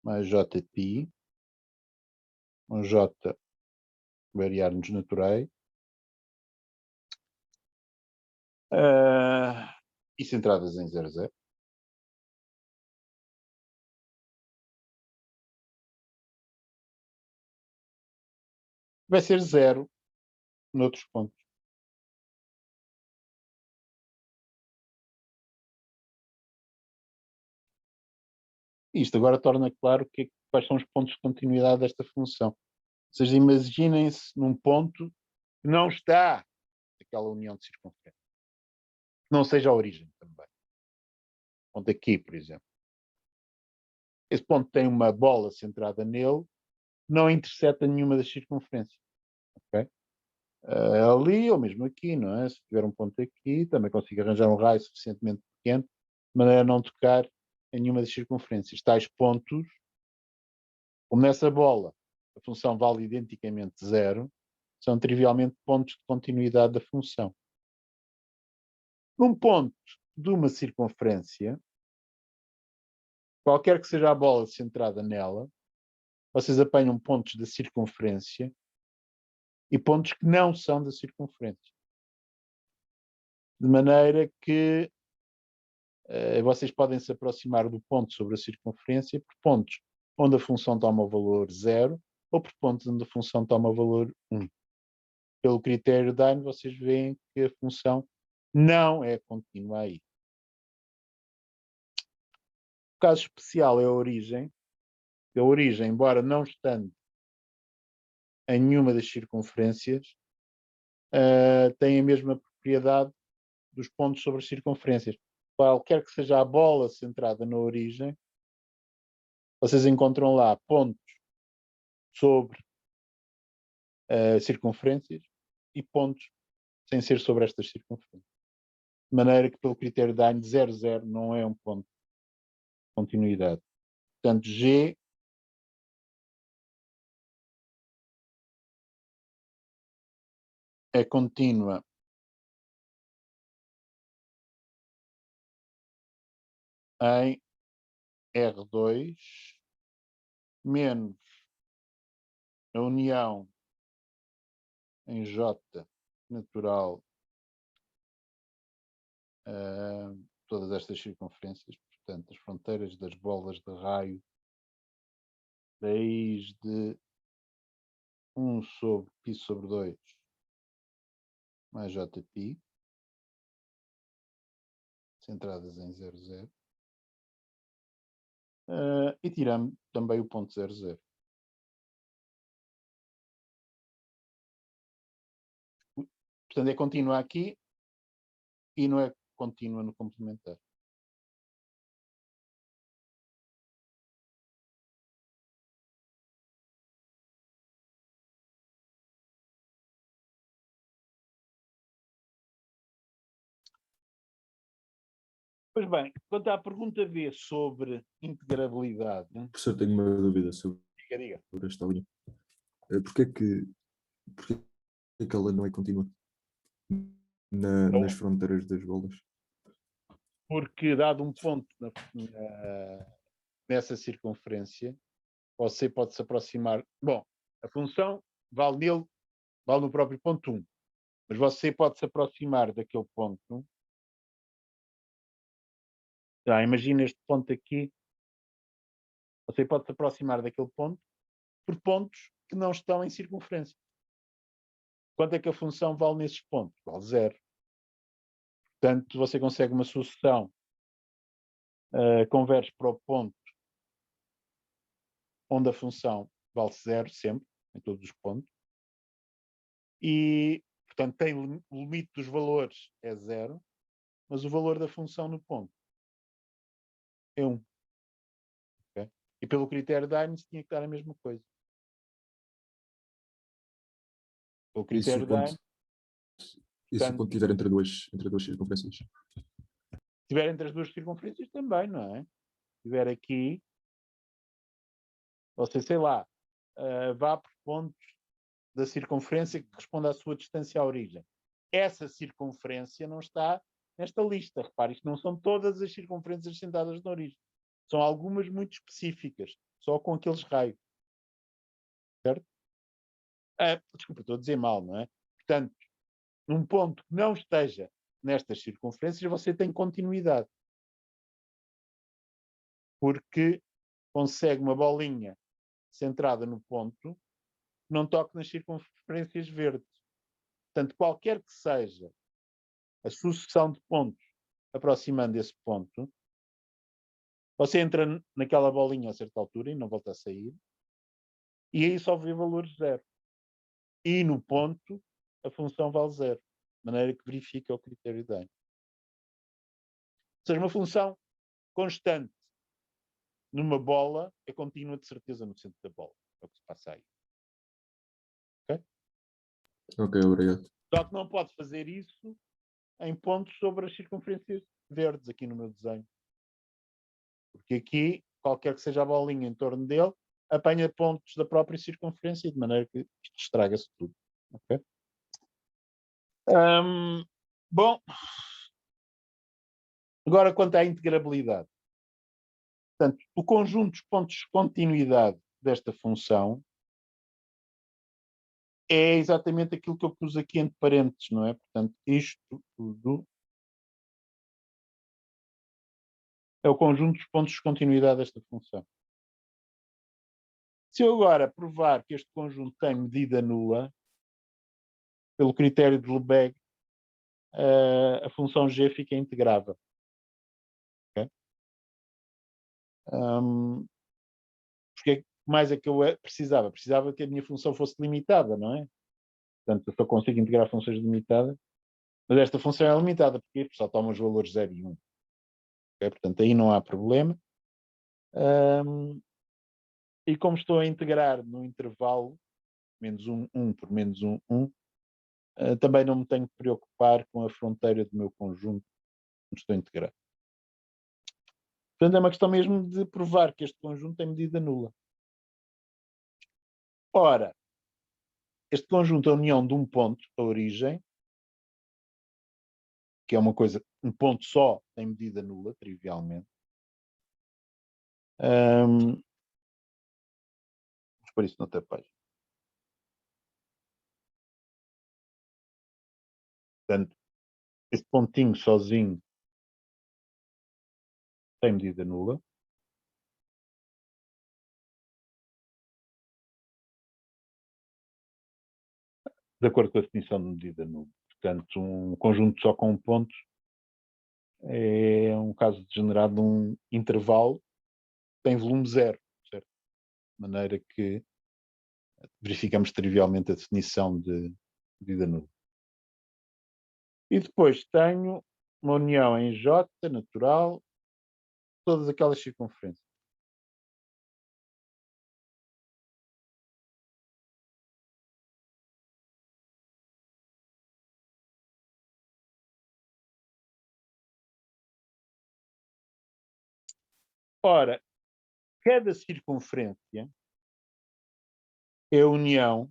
mais jπ, um j variar-nos naturais, e centradas em 0, 0. Vai ser 0 noutros pontos. Isto agora torna claro quais são os pontos de continuidade desta função. Ou seja, imaginem-se num ponto que não está naquela união de circunferência. Que não seja a origem também. Ponto aqui, por exemplo. Esse ponto tem uma bola centrada nele, não interseta nenhuma das circunferências. Okay? Ali ou mesmo aqui, não é? Se tiver um ponto aqui, também consigo arranjar um raio suficientemente pequeno, de maneira a não tocar em nenhuma das circunferências. Tais pontos, como nessa bola a função vale identicamente 0, são trivialmente pontos de continuidade da função. Num ponto de uma circunferência, qualquer que seja a bola centrada nela, vocês apanham pontos da circunferência e pontos que não são da circunferência. De maneira que vocês podem se aproximar do ponto sobre a circunferência por pontos onde a função toma o valor 0 ou por pontos onde a função toma o valor 1. Pelo critério de Dine, vocês veem que a função não é contínua aí. O caso especial é a origem. A origem, embora não estando em nenhuma das circunferências, tem a mesma propriedade dos pontos sobre as circunferências. Qualquer que seja a bola centrada na origem, vocês encontram lá pontos sobre circunferências e pontos sem ser sobre estas circunferências. De maneira que, pelo critério de Dine, 0, 0 não é um ponto de continuidade. Portanto, G é contínua em R2 menos a união em J natural todas estas circunferências, portanto, as fronteiras das bolas de raio raiz de 1 sobre π sobre 2 mais jπ, centradas em 0, 0. E tiramos também o ponto 0, 0. Portanto, é contínua aqui e não é contínua no complementar. Pois bem, quanto à pergunta B sobre integrabilidade... Professor, tenho uma dúvida sobre Diga. esta linha. Porquê que ela não é contínua nas fronteiras das bolas? Porque, dado um ponto nessa circunferência, você pode se aproximar... Bom, a função vale no próprio ponto 1. Mas você pode se aproximar daquele ponto. Imagina este ponto aqui. Você pode se aproximar daquele ponto por pontos que não estão em circunferência. Quanto é que a função vale nesses pontos? Vale 0. Portanto, você consegue uma sucessão converge para o ponto onde a função vale 0 sempre, em todos os pontos. E, portanto, tem o limite dos valores é 0, mas o valor da função no ponto é 1. Okay? E pelo critério de Dine tinha que dar a mesma coisa. Pelo critério de Dine... Isso quando estiver entre duas circunferências? Se estiver entre as duas circunferências também, não é? Se estiver aqui, você, sei lá, vá por pontos da circunferência que corresponde à sua distância à origem. essa circunferência não está nesta lista. Repare, isto não são todas as circunferências assentadas na origem. São algumas muito específicas, só com aqueles raios. Certo? Desculpa, estou a dizer mal, não é? Portanto, num ponto que não esteja nestas circunferências, você tem continuidade. Porque consegue uma bolinha centrada no ponto que não toque nas circunferências verdes. Portanto, qualquer que seja a sucessão de pontos aproximando esse ponto, você entra naquela bolinha a certa altura e não volta a sair, e aí só vê valores zero. E no ponto, a função vale zero, de maneira que verifica o critério de Einstein. Ou seja, uma função constante numa bola é contínua de certeza no centro da bola. É o que se passa aí. Ok? Ok, obrigado. Só que não pode fazer isso em pontos sobre as circunferências verdes aqui no meu desenho. Porque aqui, qualquer que seja a bolinha em torno dele, apanha pontos da própria circunferência, de maneira que isto estraga-se tudo. Okay? Bom, agora quanto à integrabilidade. Portanto, o conjunto dos pontos de continuidade desta função é exatamente aquilo que eu pus aqui entre parênteses, não é? Portanto, isto tudo é o conjunto dos pontos de continuidade desta função. Se eu agora provar que este conjunto tem medida nula, pelo critério de Lebesgue, a função g fica integrável. Okay? Porque mais é que eu precisava? Precisava que a minha função fosse limitada, não é? Portanto, eu só consigo integrar funções limitadas, mas esta função é limitada, porque só toma os valores 0 e 1. Okay? Portanto, aí não há problema. E como estou a integrar no intervalo menos 1, 1 por menos 1, 1, também não me tenho que preocupar com a fronteira do meu conjunto onde estou a integrar. Portanto, é uma questão mesmo de provar que este conjunto tem medida nula. Ora, este conjunto é a união de um ponto, a origem, que é uma coisa, um ponto só tem medida nula, trivialmente. Vamos pôr isso noutra página. Portanto, este pontinho sozinho tem medida nula. De acordo com a definição de medida nula. Portanto, um conjunto só com um ponto é um caso degenerado de um intervalo que tem volume zero, certo? De maneira que verificamos trivialmente a definição de medida nula. E depois tenho uma união em J natural, todas aquelas circunferências. Ora, cada circunferência é a união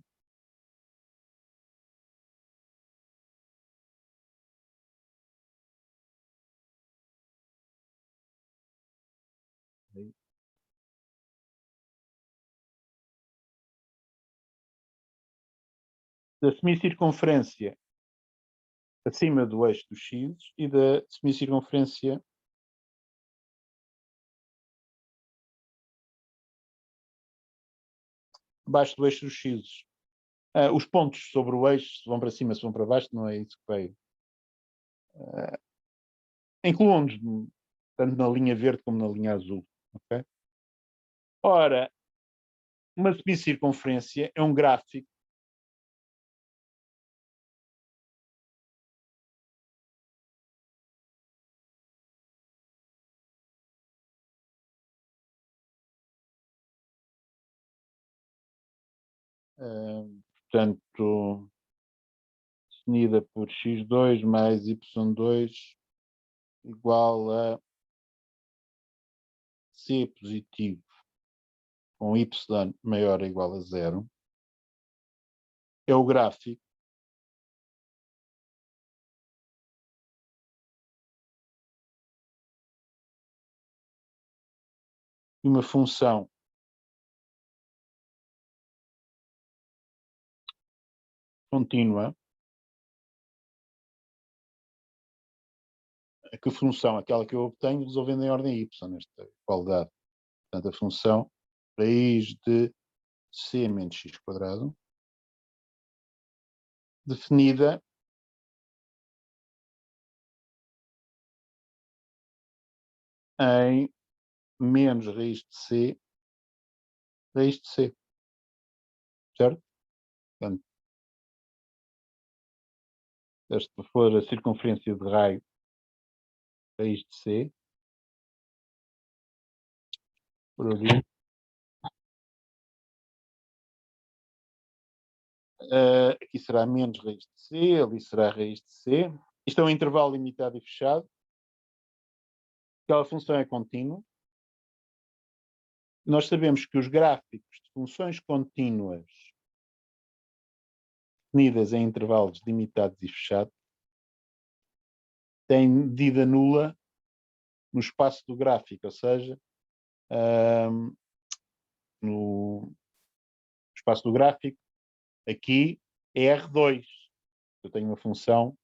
da semicircunferência acima do eixo dos x e da semicircunferência abaixo do eixo dos x. Os pontos sobre o eixo, se vão para cima, se vão para baixo, não é isso que veio. Incluam-nos tanto na linha verde como na linha azul. Okay? Ora, uma semicircunferência é um gráfico portanto, definida por x2 mais y2 igual a c positivo com y maior ou igual a 0, é o gráfico de uma função contínua, a que função, aquela que eu obtenho, resolvendo em ordem y, nesta igualdade. Portanto, a função raiz de c menos x quadrado, definida em menos raiz de c, certo? Portanto, esta for a circunferência de raio raiz de c, por ali, aqui será menos raiz de c, ali será raiz de c. Isto é um intervalo limitado e fechado. Aquela função é contínua. Nós sabemos que os gráficos de funções contínuas definidas em intervalos limitados e fechados têm medida nula no espaço do gráfico, ou seja, no espaço do gráfico, aqui é R2. Eu tenho uma função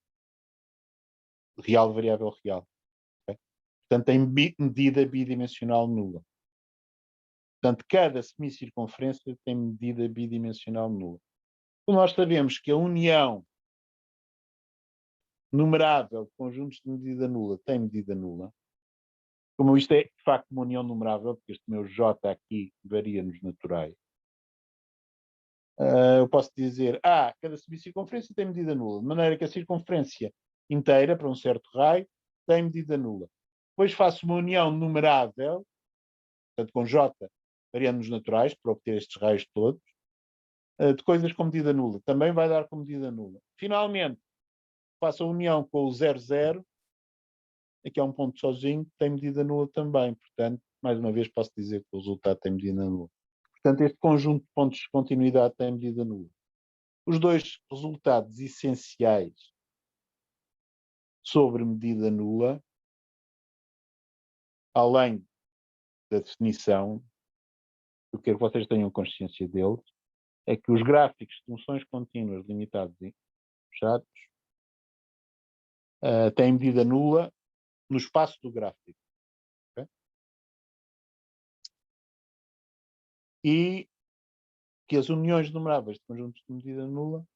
real variável real. Okay? Portanto, tem medida bidimensional nula. Portanto, cada semicircunferência tem medida bidimensional nula. Como nós sabemos que a união numerável de conjuntos de medida nula tem medida nula, como isto é de facto uma união numerável, porque este meu J aqui varia nos naturais, eu posso dizer, cada semicircunferência tem medida nula, de maneira que a circunferência inteira, para um certo raio, tem medida nula. Depois faço uma união numerável, portanto com J variando nos naturais, para obter estes raios todos, de coisas com medida nula. Também vai dar com medida nula. Finalmente, faço a união com o 0, 0, aqui há um ponto sozinho, que tem medida nula também. Portanto, mais uma vez posso dizer que o resultado tem medida nula. Portanto, este conjunto de pontos de continuidade tem medida nula. Os dois resultados essenciais sobre medida nula, além da definição, eu quero que vocês tenham consciência deles, é que os gráficos de funções contínuas limitados e fechados têm medida nula no espaço do gráfico. Okay? E que as uniões numeráveis de conjuntos de medida nula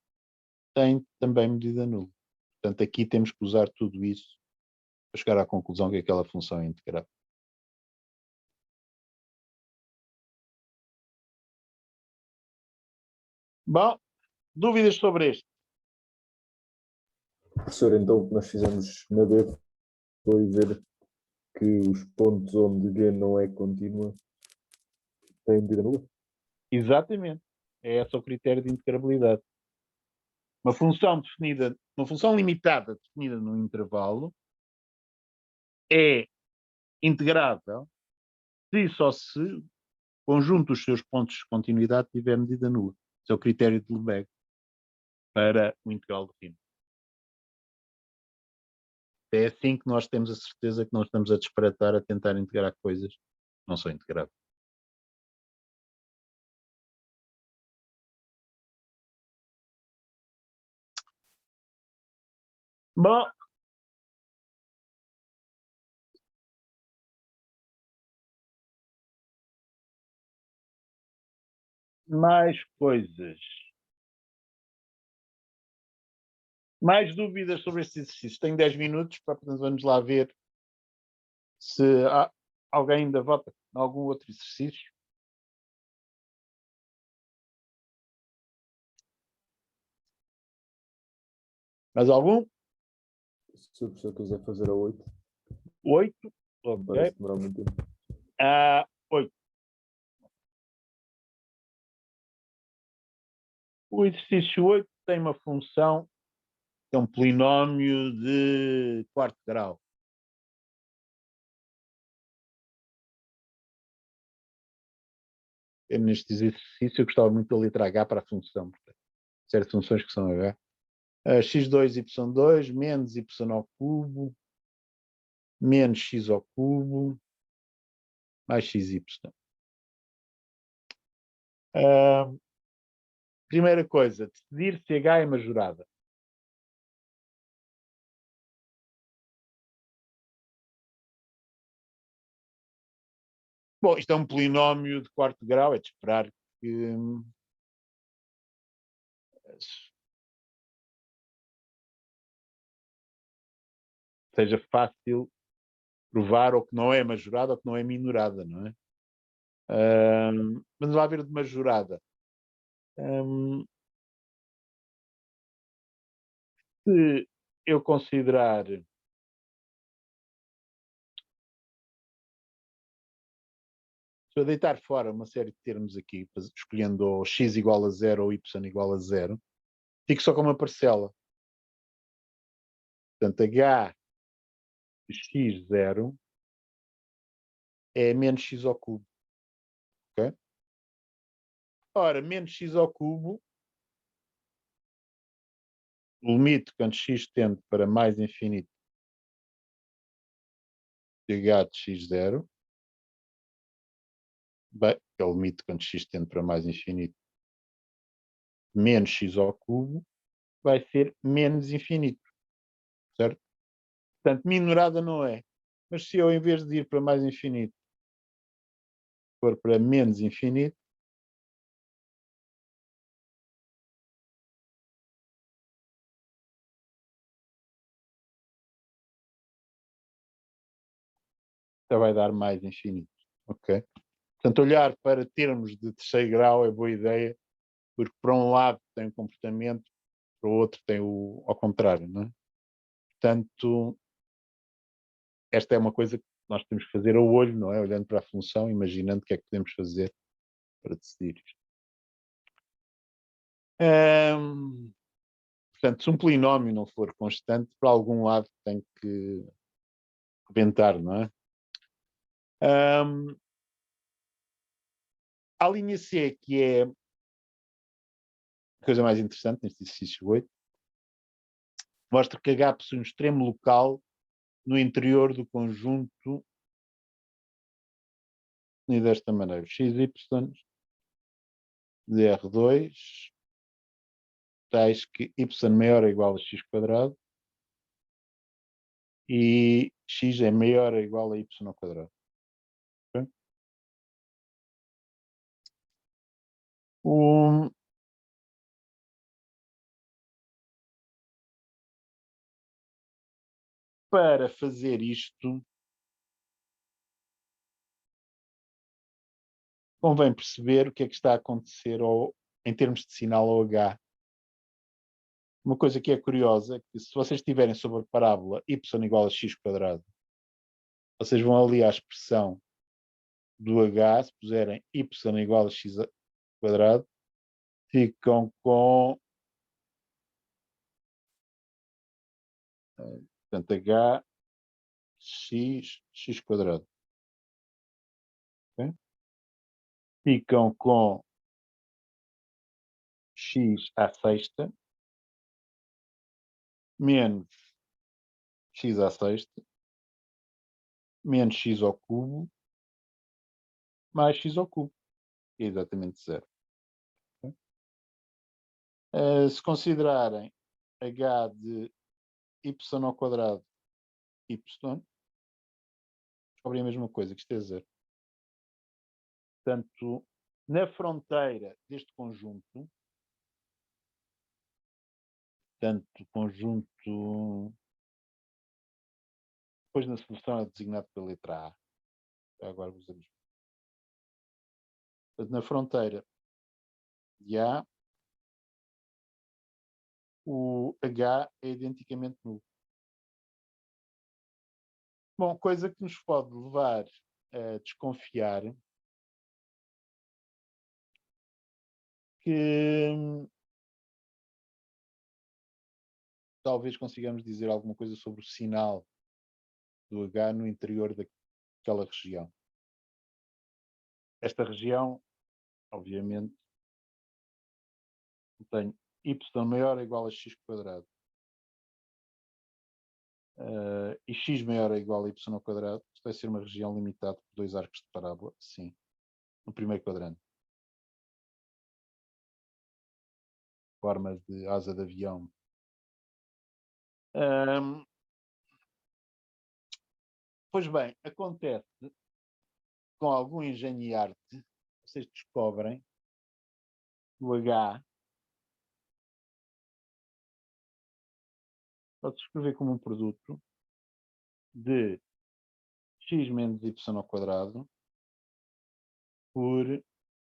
têm também medida nula. Portanto, aqui temos que usar tudo isso para chegar à conclusão que aquela função é integrável. Bom, dúvidas sobre este? Professor, então o que nós fizemos na B foi ver que os pontos onde G não é contínua têm medida nula? Exatamente. É esse o critério de integrabilidade. Uma função definida, uma função limitada definida num intervalo é integrável se e só se o conjunto dos seus pontos de continuidade tiver medida nula. Esse é o critério de Lebesgue para o integral de Riemann. É assim que nós temos a certeza que não estamos a disparatar a tentar integrar coisas que não são integráveis. Bom, mais coisas. Mais dúvidas sobre este exercício? Tenho 10 minutos, portanto vamos lá ver se alguém ainda vota em algum outro exercício. Mais algum? Se o professor quiser fazer a 8, 8? Ok. parece demorar muito tempo. 8. O exercício 8 tem uma função que é um polinómio de quarto grau. Neste exercício eu gostava muito da letra H para a função. Portanto, certas funções que são H. x2, y2, menos y ao cubo, menos x ao cubo, mais XY. Ah, primeira coisa, decidir se H é majorada. Bom, isto é um polinómio de quarto grau, é de esperar que seja fácil provar ou que não é majorada ou que não é minorada, não é? Vamos lá ver de majorada. Se eu considerar se eu deitar fora uma série de termos aqui, escolhendo ou x igual a 0 ou y igual a 0, fico só com uma parcela. Portanto, h de x0 é menos x ao cubo. Okay? Ora, menos x ao cubo, o limite quando x tende para mais infinito de h de x0, bem, é o limite quando x tende para mais infinito menos x ao cubo, vai ser menos infinito. Certo? Portanto, minorada não é. Mas se eu, em vez de ir para mais infinito, for para menos infinito, já vai dar mais infinito. Ok? Portanto, olhar para termos de terceiro grau é boa ideia, porque para um lado tem um comportamento, para o outro tem o ao contrário, não é? Portanto, esta é uma coisa que nós temos que fazer ao olho, não é? Olhando para a função, imaginando o que é que podemos fazer para decidir isto. Portanto, se um polinómio não for constante, para algum lado tem que rebentar, não é? A linha C, que é a coisa mais interessante neste exercício 8, mostra que H possui um extremo local no interior do conjunto e desta maneira. XY de R2 tais que y maior ou igual a x quadrado e x é maior ou igual a y ao quadrado. Okay? Para fazer isto, convém perceber o que é que está a acontecer em termos de sinal ao H. Uma coisa que é curiosa é que se vocês estiverem sobre a parábola y igual a x quadrado, vocês vão ali à expressão do H, se puserem y igual a x quadrado, ficam com portanto, H x quadrado. Okay? Ficam com x à sexta menos x à sexta menos x ao cubo mais x ao cubo. É exatamente zero. Okay? Se considerarem h de y ao quadrado y, descobrem a mesma coisa, que isto é zero. Portanto, na fronteira deste conjunto, portanto, conjunto, depois na solução é designado pela letra A. Agora usamos. Portanto, na fronteira de A, o H é identicamente nulo. Bom, coisa que nos pode levar a desconfiar que talvez consigamos dizer alguma coisa sobre o sinal do H no interior daquela região. Esta região, obviamente, tem y maior ou igual a x quadrado e x maior ou igual a y ao quadrado, Isto vai ser uma região limitada por 2 arcos de parábola, sim, no primeiro quadrante. Forma de asa de avião. Pois bem, acontece com algum engenho e arte, vocês descobrem o H pode-se escrever como um produto de x menos y ao quadrado por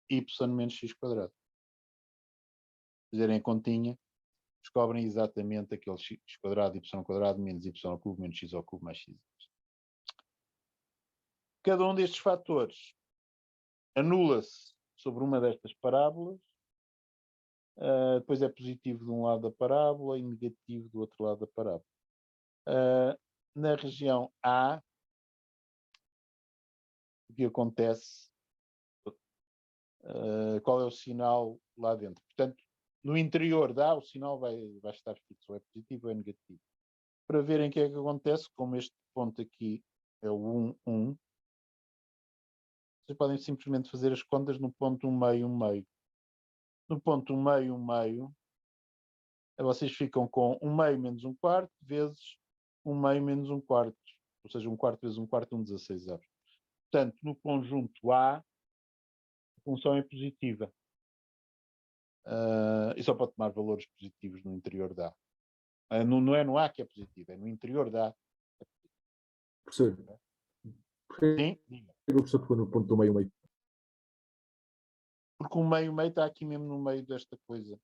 y menos x quadrado. Se fizerem a continha, descobrem exatamente aquele x quadrado, y quadrado, menos y ao cubo, menos x ao cubo, mais x. Cada um destes fatores anula-se sobre uma destas parábolas, depois é positivo de um lado da parábola e negativo do outro lado da parábola. Na região A, o que acontece? Qual é o sinal lá dentro? Portanto, no interior da A, o sinal vai estar fixo, ou é positivo ou é negativo. Para verem o que é que acontece, como este ponto aqui é o 1, 1, vocês podem simplesmente fazer as contas no ponto 1 meio, 1 meio. No ponto 1 meio, 1 meio, vocês ficam com 1 meio menos 1 quarto vezes 1 meio menos 1 quarto. Ou seja, 1 quarto vezes 1 quarto, 16 avos. Portanto, no conjunto A, a função é positiva. E só pode tomar valores positivos no interior da A. Não é no A que é positivo, é no interior da A. Professor, porquê Sim? que o professor pegou no ponto do meio meio? Porque o meio meio está aqui mesmo no meio desta coisa.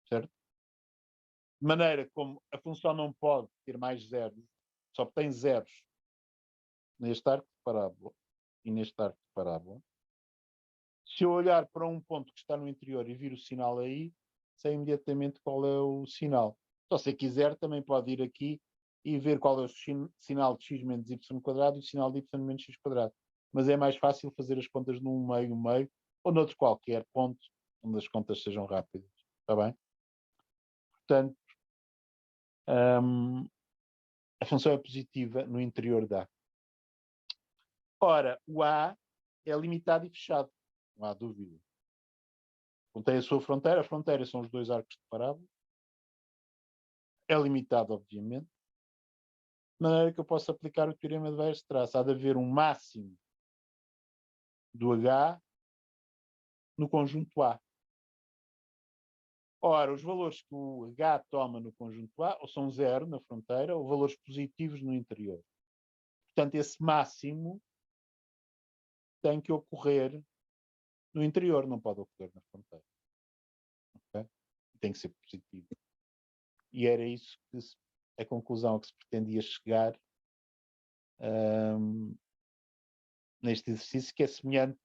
Certo? De maneira como a função não pode ter mais zeros, só tem zeros neste arco de parábola e neste arco de parábola. Se eu olhar para um ponto que está no interior e vir o sinal aí, sei imediatamente qual é o sinal. Se você quiser, também pode ir aqui e ver qual é o sinal de x menos y quadrado e o sinal de y menos x quadrado. Mas é mais fácil fazer as contas num meio, meio, ou noutro qualquer ponto, onde as contas sejam rápidas. Está bem? Portanto, a função é positiva no interior da A. Ora, o A é limitado e fechado. Não há dúvida. Tem a sua fronteira. A fronteira são os 2 arcos de parábola. É limitado, obviamente. De maneira que eu posso aplicar o teorema de Weierstrass. Há de haver um máximo do H no conjunto A. Ora, os valores que o H toma no conjunto A ou são 0 na fronteira ou valores positivos no interior. Portanto, esse máximo tem que ocorrer no interior, não pode ocorrer na fronteira. Okay? Tem que ser positivo. E era isso que a conclusão a que se pretendia chegar neste exercício, que é semelhante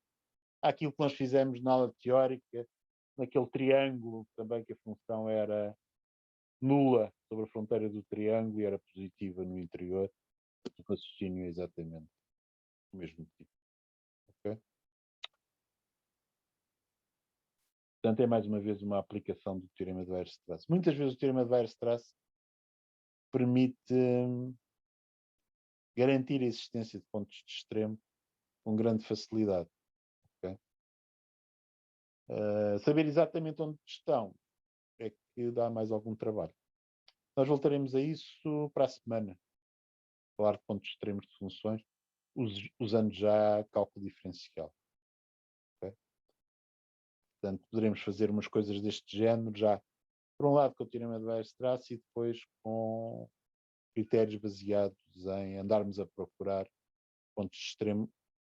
àquilo que nós fizemos na aula teórica, naquele triângulo também, que a função era nula sobre a fronteira do triângulo e era positiva no interior. O raciocínio é exatamente o mesmo tipo. Okay? Portanto, é mais uma vez uma aplicação do teorema de Weierstrass. Muitas vezes o teorema de Weierstrass permite garantir a existência de pontos de extremo com grande facilidade. Okay? Saber exatamente onde estão é que dá mais algum trabalho. Nós voltaremos a isso para a semana. Falar de pontos extremos de funções, usando já cálculo diferencial. Okay? Portanto, poderemos fazer umas coisas deste género já, por um lado, com o teorema de Weierstrass e depois com critérios baseados em andarmos a procurar pontos de extremo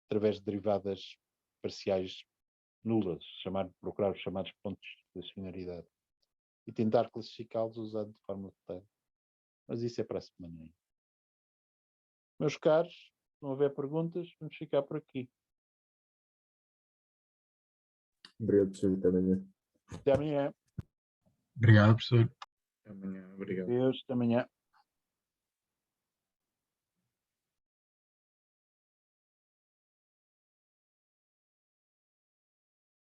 através de derivadas parciais nulas, procurar os chamados pontos de estacionariedade e tentar classificá-los usando de forma de detalhe. Mas isso é para a semana aí. Meus caros, se não houver perguntas, vamos ficar por aqui. Obrigado, professor. Até amanhã. Até amanhã. Obrigado, professor. Amanhã, obrigado. Deus, até amanhã.